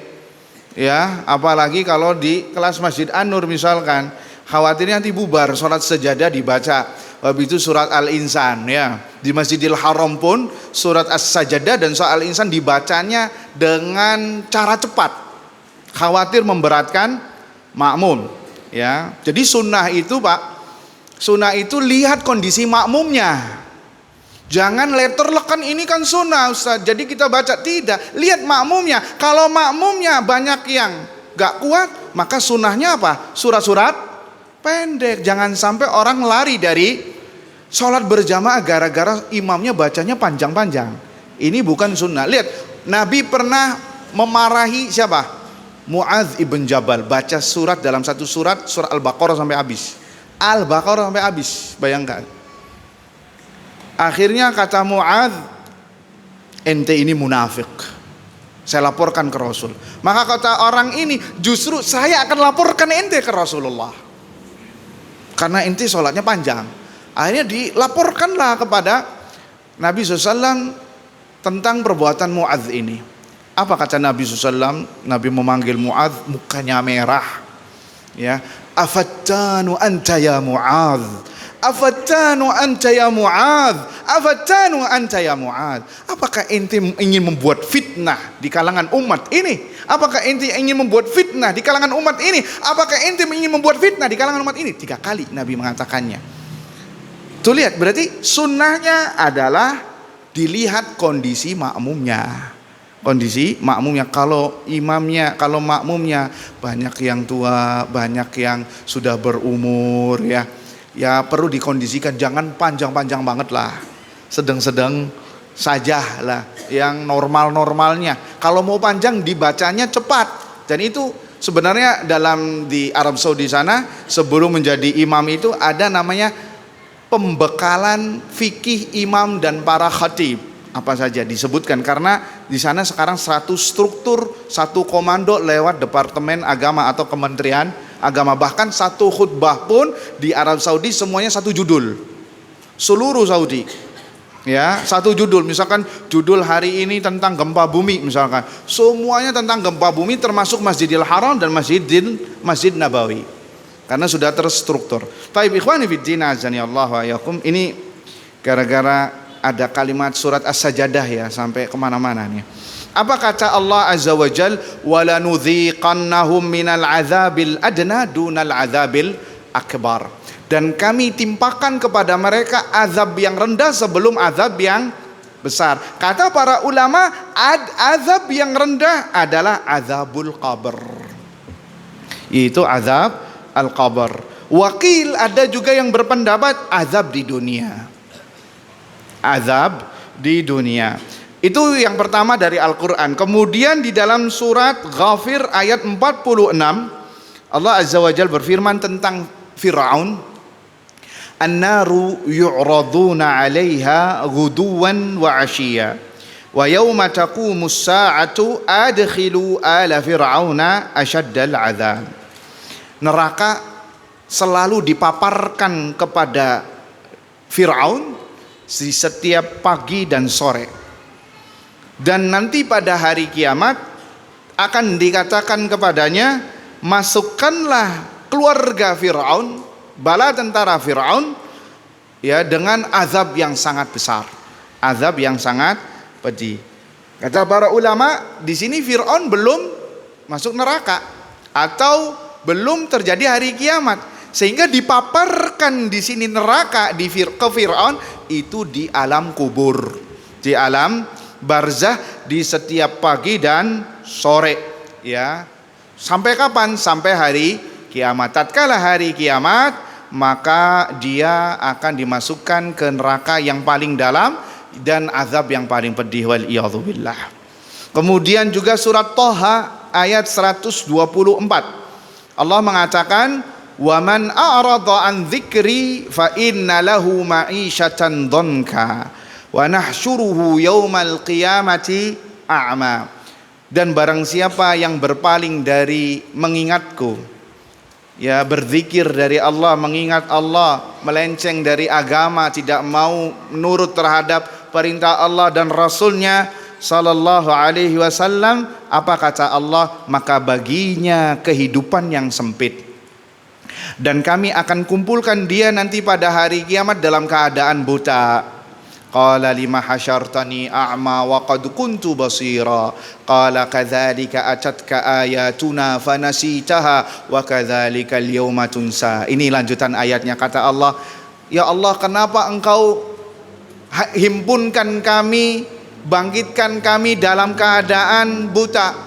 ya, apalagi kalau di kelas Masjid An-Nur misalkan, khawatirnya nanti bubar, sholat sejadah dibaca, habis itu surat Al-Insan, ya. Di Masjidil Haram pun surat As-Sajdah dan surat Al-Insan dibacanya dengan cara cepat, khawatir memberatkan makmum, ya. Jadi sunnah itu, Pak, sunnah itu lihat kondisi makmumnya. Jangan letter-lekan ini kan sunnah Ustaz, jadi kita baca. Tidak, lihat makmumnya. Kalau makmumnya banyak yang gak kuat, maka sunnahnya apa? Surat-surat pendek. Jangan sampai orang lari dari sholat berjamaah gara-gara imamnya bacanya panjang-panjang. Ini bukan sunnah. Lihat, Nabi pernah memarahi siapa? Mu'adz ibn Jabal, baca surat dalam satu surat Al-Baqarah sampai habis. Al-Baqarah sampai habis, bayangkan. Akhirnya kata Mu'adz, ente ini munafik, saya laporkan ke Rasul. Maka kata orang ini, justru saya akan laporkan ente ke Rasulullah, karena ente sholatnya panjang. Akhirnya dilaporkanlah kepada Nabi SAW tentang perbuatan Mu'adz ini. Apa kata Nabi SAW? Nabi memanggil Mu'adz, mukanya merah, ya. Afattanu anta ya Mu'adz, afattanu anta ya Mu'adz, afattanu anta ya Mu'adz. Apakah ente ingin membuat fitnah di kalangan umat ini? Apakah ente ingin membuat fitnah di kalangan umat ini? Apakah ente ingin membuat fitnah di kalangan umat ini? 3 kali Nabi mengatakannya. Tuh lihat, berarti sunnahnya adalah dilihat kondisi makmumnya. Kondisi makmumnya, kalau imamnya, kalau makmumnya banyak yang tua, banyak yang sudah berumur ya perlu dikondisikan, jangan panjang-panjang banget lah, sedang-sedang saja lah, yang normal-normalnya. Kalau mau panjang dibacanya cepat. Dan itu sebenarnya di Arab Saudi sana, sebelum menjadi imam itu ada namanya pembekalan fikih imam dan para khatib. Apa saja disebutkan, karena di sana sekarang satu struktur, satu komando lewat Departemen Agama atau Kementerian Agama. Bahkan satu khutbah pun di Arab Saudi semuanya satu judul, seluruh Saudi ya, satu judul. Misalkan judul hari ini tentang gempa bumi, misalkan semuanya tentang gempa bumi, termasuk Masjidil Haram dan Masjid Nabawi, karena sudah terstruktur. Taib ikhwani fiddin azani Allah wa yakum. Ini gara-gara ada kalimat surat As-Sajdah ya, sampai kemana-mana nih. Apa kata Allah Azza wa Jal? وَلَنُذِيقَنَّهُمْ مِنَ الْعَذَابِ الْأَدْنَى دُونَ الْعَذَابِ الْأَكْبَرِ. Dan kami timpakan kepada mereka azab yang rendah sebelum azab yang besar. Kata para ulama, azab yang rendah adalah azabul qabr, itu azab al-qabr. Wakil, ada juga yang berpendapat azab di dunia. Azab di dunia. Itu yang pertama dari Al-Quran. Kemudian di dalam surat Ghafir ayat 46, Allah Azza wa Jalla berfirman tentang Fir'aun, An-naru yu'raduna 'alaiha ghuduwan wa 'ashiyya wa yawma taqumus sa'atu adkhilu ala fir'auna asyaddal 'adzab. Neraka selalu dipaparkan kepada Fir'aun di setiap pagi dan sore, dan nanti pada hari kiamat akan dikatakan kepadanya, masukkanlah keluarga Fir'aun, bala tentara Fir'aun ya, dengan azab yang sangat besar, azab yang sangat pedih. Kata para ulama, di sini Fir'aun belum masuk neraka atau belum terjadi hari kiamat, sehingga dipaparkan di sini neraka ke Fir'aun itu di alam kubur, di alam barzah, di setiap pagi dan sore ya. Sampai kapan? Sampai hari kiamat. Tatkala hari kiamat, maka dia akan dimasukkan ke neraka yang paling dalam dan azab yang paling pedih, wal iyadzu billah. Kemudian juga surat Thaha ayat 124, Allah mengatakan, wa man a'rada an dzikri fa inna lahu ma'isyatan dhanka wa nahsyuruhu yaumal qiyamati a'ma. Dan barang siapa yang berpaling dari mengingatku, ya, berzikir dari Allah, mengingat Allah, melenceng dari agama, tidak mau menurut terhadap perintah Allah dan Rasulnya sallallahu alaihi wasallam, apa kata Allah? Maka baginya kehidupan yang sempit, dan kami akan kumpulkan dia nanti pada hari kiamat dalam keadaan buta. Qala lima hasyartani a'ma wa qad kuntu basira. Qala kadzalika atatka ayatuna fanasitaha wa kadzalika al-yawma tunsa. Ini lanjutan ayatnya. Kata Allah, ya Allah, kenapa engkau himpunkan kami, bangkitkan kami dalam keadaan buta,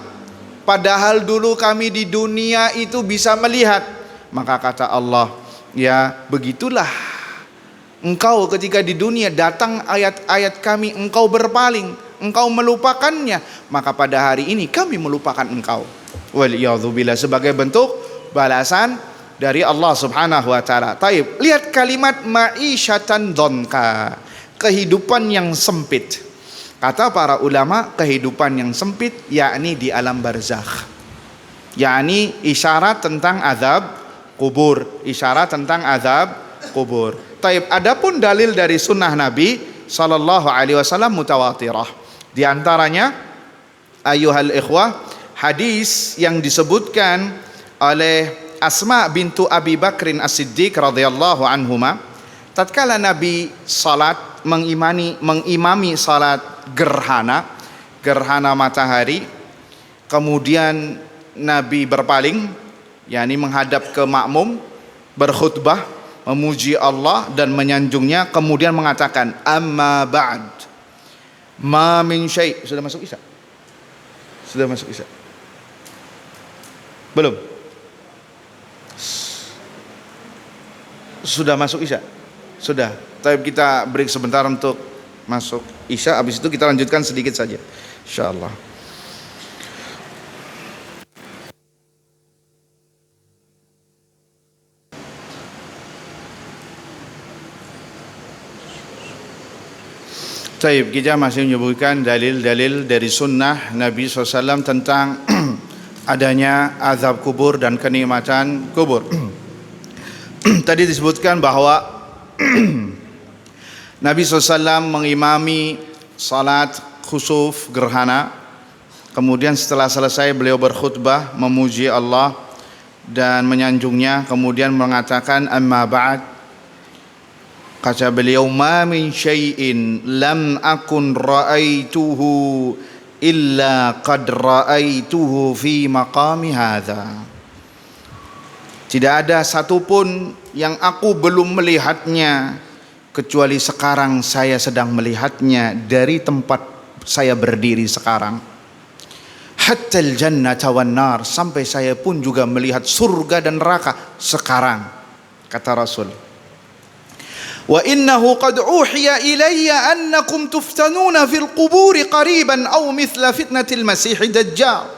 padahal dulu kami di dunia itu bisa melihat. Maka kata Allah, ya begitulah engkau ketika di dunia, datang ayat-ayat kami, engkau berpaling, engkau melupakannya, maka pada hari ini kami melupakan engkau. Waliyadzubillah, sebagai bentuk balasan dari Allah Subhanahu wa taala. Taib, lihat kalimat ma'isyatan dhanka, kehidupan yang sempit. Kata para ulama, kehidupan yang sempit yakni di alam barzakh, yakni isyarat tentang azab kubur, isyarat tentang azab kubur. Taib, adapun dalil dari sunnah Nabi sallallahu alaihi wasallam mutawatirah. Di antaranya, ayuhal ikhwah, hadis yang disebutkan oleh Asma bintu Abi Bakrin As-Siddiq radhiyallahu anhuma, tatkala Nabi salat mengimami salat gerhana matahari, kemudian Nabi berpaling, yakni menghadap ke makmum, berkhutbah, memuji Allah dan menyanjungnya, kemudian mengatakan amma ba'd ma min syai'. Sudah masuk Isya? Sudah masuk Isya? Belum? Sudah masuk Isya? Sudah. Tapi kita break sebentar untuk masuk Isya, habis itu kita lanjutkan sedikit saja insyaallah. Taib, kita masih menyebutkan dalil-dalil dari sunnah Nabi SAW tentang adanya azab kubur dan kenikmatan kubur. Tadi disebutkan bahwa Nabi SAW mengimami salat khusuf gerhana, kemudian setelah selesai beliau berkhutbah memuji Allah dan menyanjungnya, kemudian mengatakan amma ba'd. Kata beliau, ma min syai'in lam akun ra'aituhu illa qad ra'aituhu fi maqami hadha. Tidak ada satupun yang aku belum melihatnya kecuali sekarang saya sedang melihatnya dari tempat saya berdiri sekarang. Hatta al-jannata wan nar, sampai saya pun juga melihat surga dan neraka sekarang, kata Rasul. Wa innahu qad uhiya ilayya annakum tuftanuna fil quburi qariban aw mithla fitnatil masih dajjal.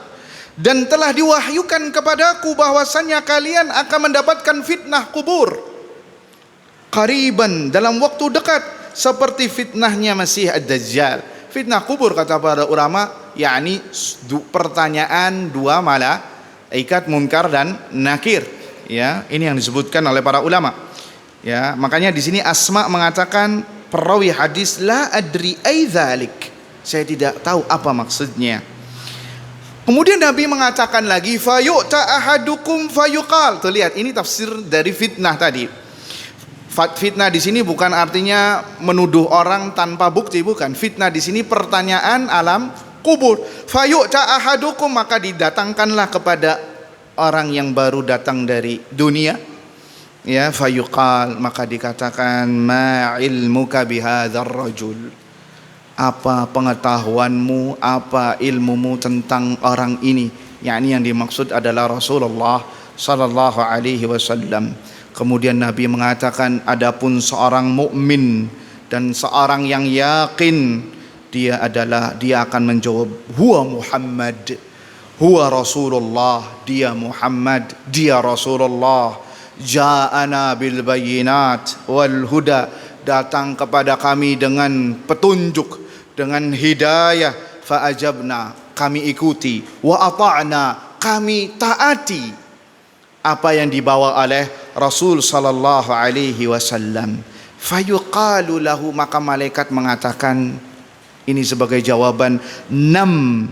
Dan telah diwahyukan kepadaku bahwasannya kalian akan mendapatkan fitnah kubur qariban, dalam waktu dekat, seperti fitnahnya Masih ad-Dajjal. Fitnah kubur kata para ulama yakni pertanyaan dua malaikat munkar dan nakir. Ya, ini yang disebutkan oleh para ulama. Ya, makanya di sini Asma mengatakan, perawi hadis, la adri ay dzalik, saya tidak tahu apa maksudnya. Kemudian Nabi mengatakan lagi, fayu'ta ahadukum fayuqal. Tuh lihat, ini tafsir dari fitnah tadi. Fitnah di sini bukan artinya menuduh orang tanpa bukti, bukan. Fitnah di sini pertanyaan alam kubur. Fayu'ta ahadukum, maka didatangkanlah kepada orang yang baru datang dari dunia. Ya, fayuqal, maka dikatakan, ma ilmuka bihadzal rajul, apa pengetahuanmu, apa ilmumu tentang orang ini. Yakni yang dimaksud adalah Rasulullah sallallahu alaihi wasallam. Kemudian Nabi mengatakan, adapun seorang mukmin dan seorang yang yakin, dia akan menjawab, huwa Muhammad, huwa Rasulullah, dia Muhammad, dia Rasulullah. Ja'ana bil bayyinat wal huda, datang kepada kami dengan petunjuk, dengan hidayah. Fa ajabna, kami ikuti. Wa ata'na, kami taati apa yang dibawa oleh Rasul sallallahu alaihi wasallam. Fayuqalu lahu, maka malaikat mengatakan ini sebagai jawaban, nam,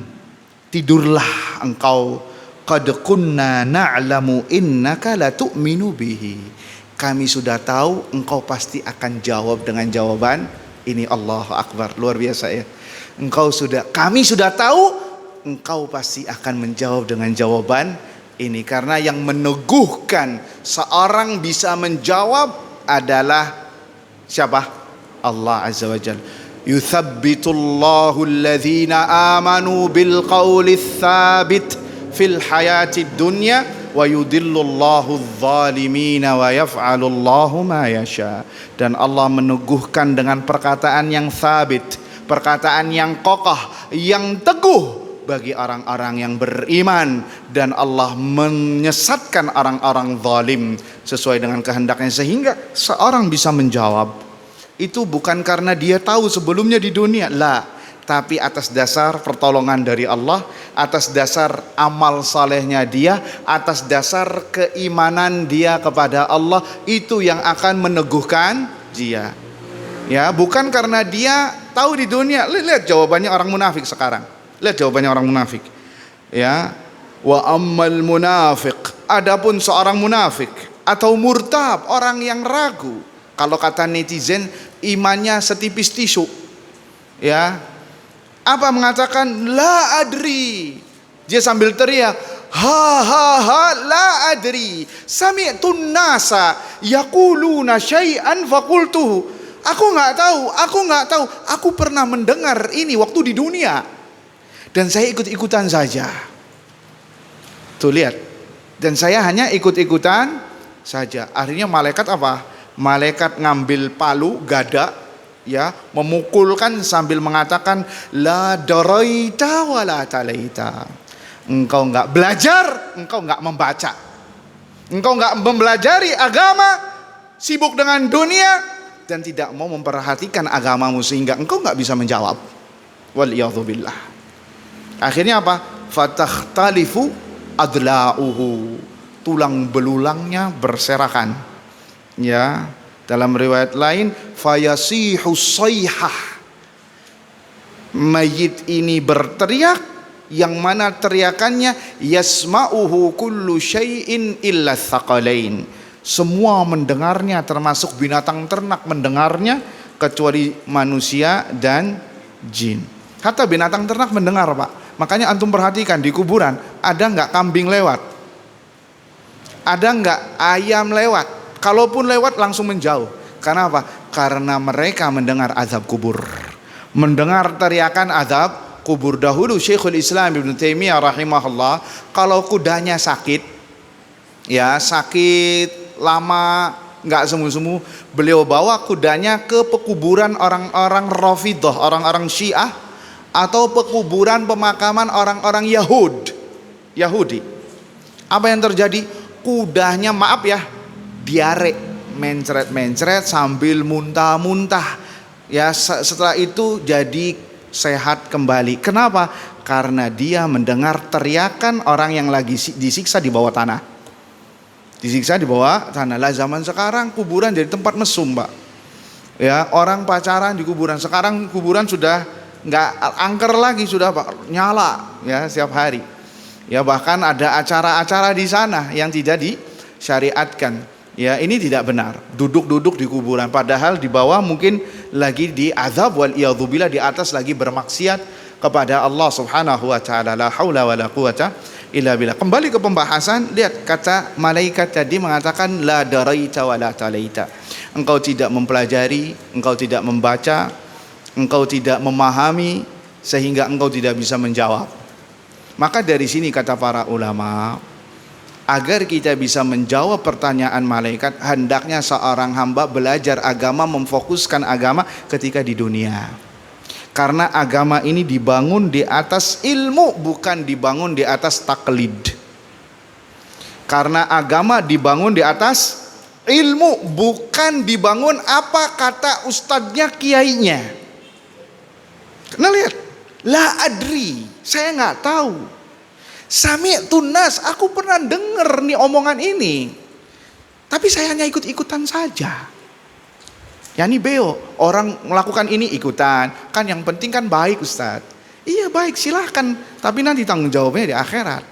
tidurlah engkau. Qad kunna na'lamu innaka la tu'minu bihi, kami sudah tahu engkau pasti akan jawab dengan jawaban ini. Allahu Akbar, luar biasa ya. Kami sudah tahu engkau pasti akan menjawab dengan jawaban ini, karena yang meneguhkan seorang bisa menjawab adalah siapa? Allah Azza wa Jalla. Yuthabbitullahu alladhina amanu bil qawli tsabit fil hayati dunya wa yudillullahu adh-dhalimina wa yaf'alullahu ma yasha. Dan Allah meneguhkan dengan perkataan yang sabit, perkataan yang kokoh, yang teguh bagi orang-orang yang beriman, dan Allah menyesatkan orang-orang zalim sesuai dengan kehendaknya. Sehingga seorang bisa menjawab itu bukan karena dia tahu sebelumnya di dunia, tapi atas dasar pertolongan dari Allah, atas dasar amal salehnya dia, atas dasar keimanan dia kepada Allah, itu yang akan meneguhkan dia. Ya, bukan karena dia tahu di dunia. Lihat jawabannya orang munafik sekarang. Lihat jawabannya orang munafik. Ya, wa ammal munafiq, adapun seorang munafik atau murtab, orang yang ragu. Kalau kata netizen, imannya setipis tisu. Ya, apa mengatakan la adri, dia sambil teriak, Ha ha ha la adri sami'tun nasa yaquluna syai'an faqultuhu. Aku nggak tahu. Aku pernah mendengar ini waktu di dunia dan saya ikut-ikutan saja. Tuh lihat. Dan saya hanya ikut-ikutan saja. Akhirnya malaikat apa? Malaikat ngambil palu gada, ya, memukulkan sambil mengatakan la daraita wa la talaita. Engkau enggak belajar, engkau enggak membaca. Engkau enggak mempelajari agama, sibuk dengan dunia dan tidak mau memperhatikan agamamu sehingga engkau enggak bisa menjawab. Waliyadzubillah. Akhirnya apa? Fatakhtalifu adla'uhu. Tulang belulangnya berserakan. Ya, dalam riwayat lain fayasihu sayhah. Mayit ini berteriak yang mana teriakannya yasma'uhu kullu syai'in illa tsaqalain. Semua mendengarnya termasuk binatang ternak mendengarnya kecuali manusia dan jin. Kata binatang ternak mendengar, Pak. Makanya antum perhatikan di kuburan ada nggak kambing lewat? Ada nggak ayam lewat? Kalaupun lewat langsung menjauh. Karena apa? Karena mereka mendengar azab kubur. Mendengar teriakan azab kubur. Dahulu Syekhul Islam Ibnu Taimiyah rahimahullah, kalau kudanya sakit, ya sakit lama nggak semu-semu, beliau bawa kudanya ke pekuburan orang-orang Rafidhah, orang-orang Syiah, atau pekuburan pemakaman orang-orang Yahudi. Apa yang terjadi? Kudanya, maaf ya, diare, mencret-mencret sambil muntah-muntah. Ya, setelah itu jadi sehat kembali. Kenapa? Karena dia mendengar teriakan orang yang lagi disiksa di bawah tanah. Disiksa di bawah tanah. Lah zaman sekarang kuburan jadi tempat mesum, Pak. Ya, orang pacaran di kuburan. Sekarang kuburan sudah nggak angker lagi, sudah Pak, nyala ya setiap hari. Ya, bahkan ada acara-acara di sana yang tidak disyariatkan. Ya, ini tidak benar. Duduk-duduk di kuburan padahal di bawah mungkin lagi diazab wal iyadzubillah, di atas lagi bermaksiat kepada Allah Subhanahu wa taala. La haula wala quwata illa billah. Kembali ke pembahasan, lihat kata malaikat tadi mengatakan la daraita wala talaita. Engkau tidak mempelajari, engkau tidak membaca, engkau tidak memahami sehingga engkau tidak bisa menjawab. Maka dari sini kata para ulama, agar kita bisa menjawab pertanyaan malaikat, hendaknya seorang hamba belajar agama, memfokuskan agama ketika di dunia. Karena agama ini dibangun di atas ilmu, bukan dibangun di atas taklid. Karena agama dibangun di atas ilmu, bukan dibangun apa kata ustadznya, kiainya. Nah lihat, la adri, saya nggak tahu. Sami'tun nas, aku pernah dengar nih omongan ini, tapi saya hanya ikut-ikutan saja. Ya ini beo, orang melakukan ini ikutan, kan yang penting kan baik Ustaz. Iya baik, silahkan, tapi nanti tanggung jawabnya di akhirat.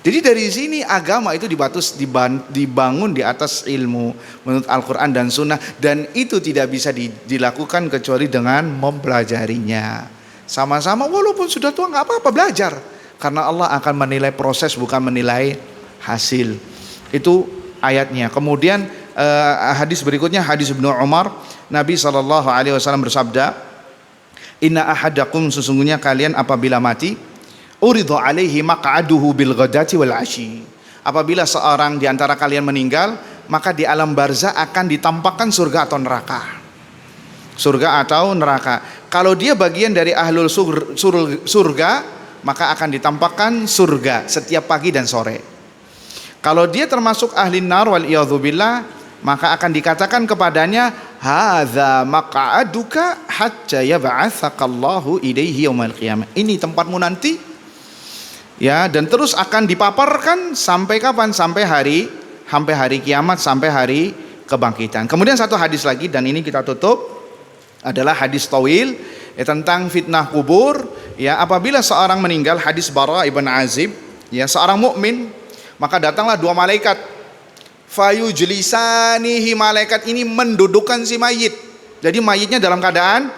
Jadi dari sini agama itu dibangun di atas ilmu menurut Al-Quran dan Sunnah, dan itu tidak bisa dilakukan kecuali dengan mempelajarinya. Sama-sama walaupun sudah tua nggak apa-apa, belajar. Karena Allah akan menilai proses, bukan menilai hasil. Itu ayatnya. Kemudian hadis berikutnya, hadis Ibnu Umar, Nabi SAW bersabda, inna ahadakum, sesungguhnya kalian apabila mati, uridha alaihi maq'aduhu bil ghadati wal ashi. Apabila seorang di antara kalian meninggal, maka di alam barzah akan ditampakkan surga atau neraka. Surga atau neraka. Kalau dia bagian dari ahlul surga, maka akan ditampakkan surga setiap pagi dan sore. Kalau dia termasuk ahli nar wal iyadzubillah, maka akan dikatakan kepadanya, hadza maq'aduka hatta yab'atsakallahu ilaihi yaumil qiyamah. Ini tempatmu nanti. Ya, dan terus akan dipaparkan sampai kapan? Sampai hari kiamat, sampai hari kebangkitan. Kemudian satu hadis lagi, dan ini kita tutup, adalah hadis tawil tentang fitnah kubur. Ya, apabila seorang meninggal, hadis Bara ibn Azib, ya, seorang mukmin, maka datanglah dua malaikat, fayujlisanihi, malaikat ini mendudukkan si mayit. Jadi mayitnya dalam keadaan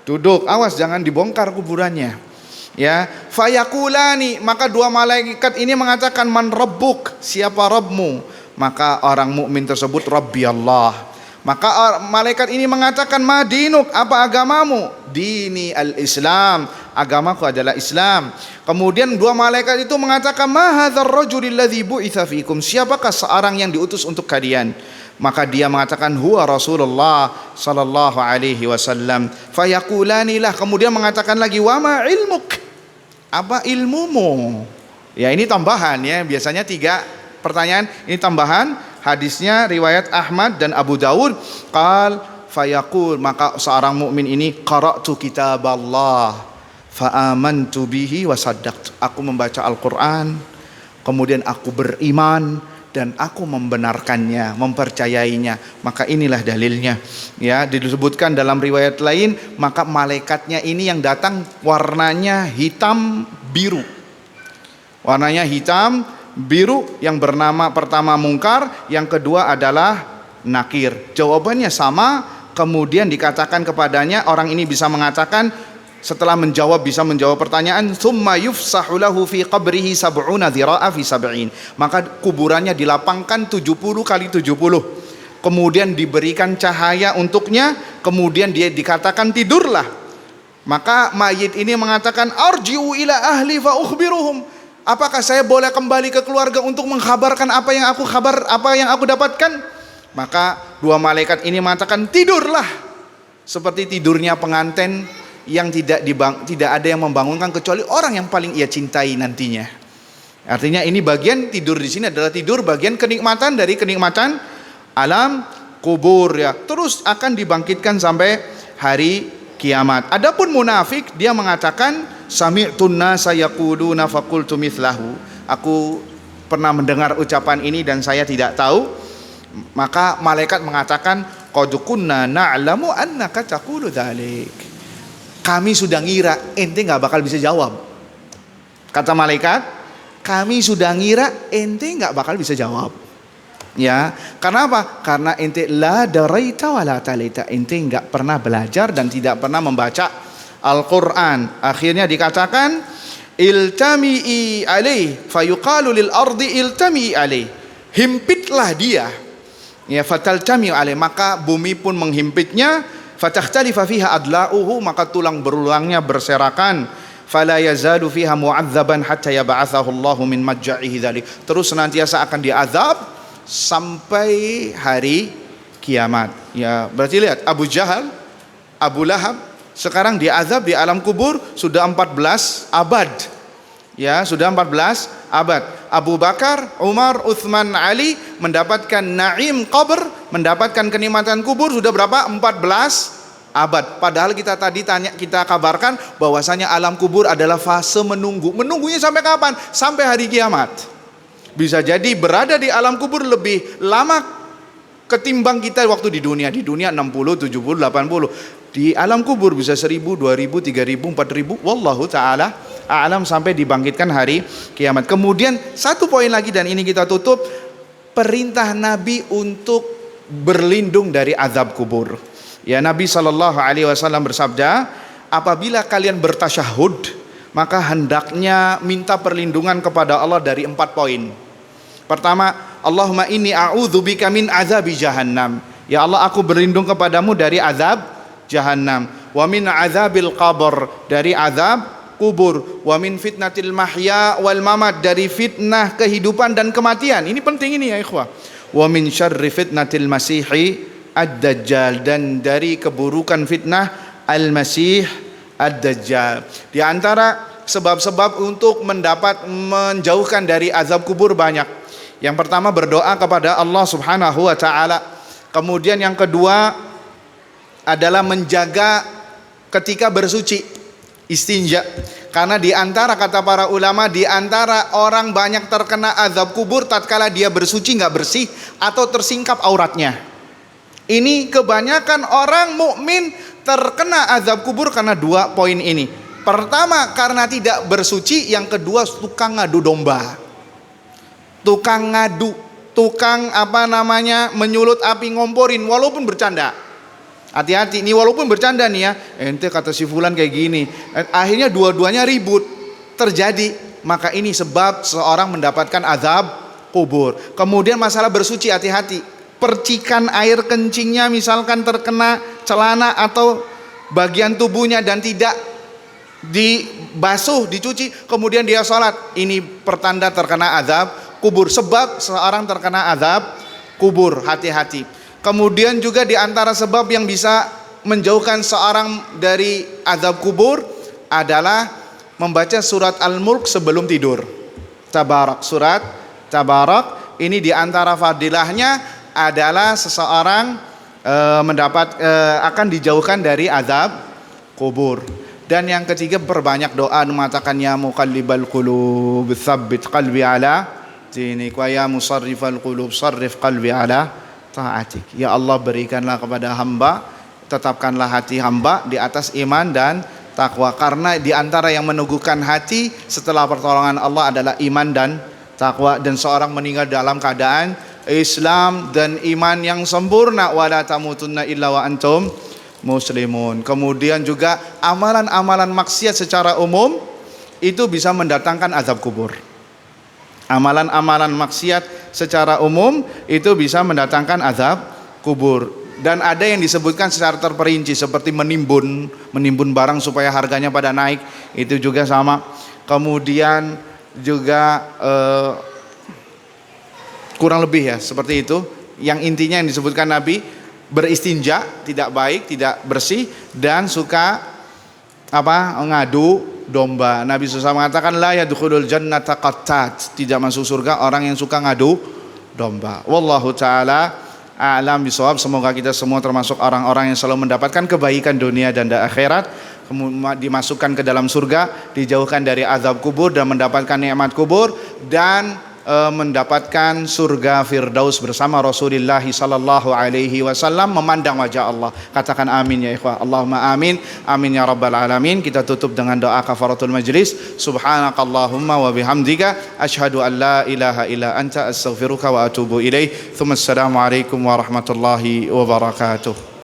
duduk, awas jangan dibongkar kuburannya. Ya, fayakulani, maka dua malaikat ini mengatakan, man rabbuk, siapa Rabbmu? Maka orang mukmin tersebut, Rabbi Allah. Maka malaikat ini mengatakan, ma dinuk, apa agamamu? Dini al-Islam, agamaku adalah Islam. Kemudian dua malaikat itu mengatakan, ma hadzal rajulil ladzi bu'itsa fikum, siapakah seorang yang diutus untuk kalian? Maka dia mengatakan, huwa Rasulullah sallallahu alaihi wasallam. Fayakulani lah, kemudian mengatakan lagi, wa ma ilmuk, apa ilmumu? Ya, ini tambahan ya, biasanya 3 pertanyaan, ini tambahan. Hadisnya riwayat Ahmad dan Abu Dawud. Qal fayaqul, maka seorang mukmin ini, qara'tu kitab Allah fa amantu bihi wa saddaqtu, aku membaca Al-Qur'an, kemudian aku beriman dan aku membenarkannya, mempercayainya. Maka inilah dalilnya. Ya, disebutkan dalam riwayat lain, maka malaikatnya ini yang datang warnanya hitam biru. Warnanya hitam biru, yang bernama pertama Munkar, yang kedua adalah Nakir. Jawabannya sama, kemudian dikatakan kepadanya, orang ini bisa mengatakan, setelah bisa menjawab pertanyaan, thumma yufsahu lahu fi qabrihi sab'una dhira'a fi sab'in, maka kuburannya dilapangkan 70 kali 70, kemudian diberikan cahaya untuknya, kemudian dia dikatakan tidurlah. Maka mayit ini mengatakan, arji'u ila ahli fa ukhbiruhum, apakah saya boleh kembali ke keluarga untuk mengkhabarkan apa yang aku dapatkan? Maka dua malaikat ini mengatakan, tidurlah, seperti tidurnya pengantin yang tidak ada yang membangunkan kecuali orang yang paling ia cintai nantinya. Artinya ini bagian tidur di sini adalah tidur bagian kenikmatan dari kenikmatan alam kubur ya. Terus akan dibangkitkan sampai hari kiamat. Adapun munafik, dia mengatakan, sami'tun nasa yaquluna faqultu mithlahu, aku pernah mendengar ucapan ini dan saya tidak tahu. Maka malaikat mengatakan, qad kunna na'lamu annaka taqulu dzalik, kami sudah ngira ente nggak bakal bisa jawab. Kata malaikat, kami sudah ngira ente nggak bakal bisa jawab. Ya, karena apa? Karena ente la daraita wa la talaita, ente nggak pernah belajar dan tidak pernah membaca Al-Quran. Akhirnya dikatakan, iltami'i alaih, fayuqalu lil ardi iltami'i alaih, himpitlah dia. Ya, fataltami'u alaih, maka bumi pun menghimpitnya. Fatahhtalifa fiha adla'uhu, maka tulang berulangnya berserakan. Fala yazadu fiha mu'adzaban hatta yab'atsahu Allahu min madja'ihi dzalik, terus senantiasa akan diazab sampai hari kiamat. Ya, berarti lihat, Abu Jahal, Abu Lahab sekarang diazab di alam kubur sudah 14 abad. Ya, sudah 14 abad. Abu Bakar, Umar, Uthman, Ali mendapatkan naim qabr, mendapatkan kenikmatan kubur sudah berapa? 14 abad. Padahal kita kabarkan bahwasanya alam kubur adalah fase menunggu. Menunggunya sampai kapan? Sampai hari kiamat. Bisa jadi berada di alam kubur lebih lama ketimbang kita waktu di dunia. Di dunia 60, 70, 80. Di alam kubur bisa 1000, 2000, 3000, 4000, wallahu taala a'lam, sampai dibangkitkan hari kiamat. Kemudian satu poin lagi dan ini kita tutup, perintah Nabi untuk berlindung dari azab kubur. Ya, Nabi SAW bersabda, apabila kalian bertasyahud, maka hendaknya minta perlindungan kepada Allah dari 4 poin. Pertama, Allahumma inni a'udzubika min azabi jahannam, ya Allah, aku berlindung kepadamu dari azab jahannam. Wa min azabil qabr, dari azab kubur. Wa min fitnatil mahya wal mamat, dari fitnah kehidupan dan kematian. Ini penting ini ya ikhwah. Wa min syarri fitnatil masihi ad-dajjal, dan dari keburukan fitnah al-masih ad-dajjal. Di antara sebab-sebab untuk menjauhkan dari azab kubur banyak. Yang pertama, berdoa kepada Allah Subhanahu wa taala. Kemudian yang kedua adalah menjaga ketika bersuci, istinja. Karena di antara, kata para ulama, di antara orang banyak terkena azab kubur tatkala dia bersuci nggak bersih atau tersingkap auratnya. Ini kebanyakan orang mukmin terkena azab kubur karena 2 poin ini. Pertama, karena tidak bersuci. Yang kedua, tukang ngadu domba. Tukang ngadu, tukang menyulut api ngomporin walaupun bercanda. Hati-hati nih, walaupun bercanda nih ya, ente kata si fulan kayak gini, akhirnya dua-duanya ribut terjadi, maka ini sebab seorang mendapatkan azab kubur. Kemudian masalah bersuci, hati-hati. Percikan air kencingnya misalkan terkena celana atau bagian tubuhnya dan tidak dibasuh, dicuci, kemudian dia sholat, ini pertanda terkena azab kubur. Sebab seorang terkena azab kubur, hati-hati. Kemudian juga di antara sebab yang bisa menjauhkan seorang dari azab kubur adalah membaca surat Al-Mulk sebelum tidur. Tabarak, surat Tabarak ini di antara fadilahnya adalah seseorang akan dijauhkan dari azab kubur. Dan yang ketiga, perbanyak doa, mengatakan ya muqallibal qulub tsabbit qalbi ala dinik wa ya musarrifal qulub sarrif qalbi ala taatik. Ya Allah, berikanlah kepada hamba, tetapkanlah hati hamba di atas iman dan takwa. Karena di antara yang meneguhkan hati setelah pertolongan Allah adalah iman dan takwa. Dan seorang meninggal dalam keadaan Islam dan iman yang sempurna, wala tamutunna illa wa antum muslimun. Kemudian juga amalan-amalan maksiat secara umum itu bisa mendatangkan azab kubur. Amalan-amalan maksiat secara umum itu bisa mendatangkan azab kubur. Dan ada yang disebutkan secara terperinci seperti menimbun barang supaya harganya pada naik, itu juga sama. Kemudian juga kurang lebih ya seperti itu. Yang intinya yang disebutkan Nabi, beristinja tidak baik, tidak bersih, dan suka ngadu domba. Nabi SAW mengatakan la yadkhulul jannata qattat, tidak masuk surga orang yang suka ngadu domba. Wallahu taala a'lam bisawab. Semoga kita semua termasuk orang-orang yang selalu mendapatkan kebaikan dunia dan akhirat, dimasukkan ke dalam surga, dijauhkan dari azab kubur dan mendapatkan nikmat kubur, dan mendapatkan surga Firdaus bersama Rasulullah sallallahu alaihi wasallam, memandang wajah Allah. Katakan amin ya ikhwah. Allahumma amin. Amin ya rabbal alamin. Kita tutup dengan doa kafaratul majlis. Subhanakallahumma wa bihamdika asyhadu an la ilaha illa anta astaghfiruka wa atubu ilaik. Assalamualaikum warahmatullahi wabarakatuh.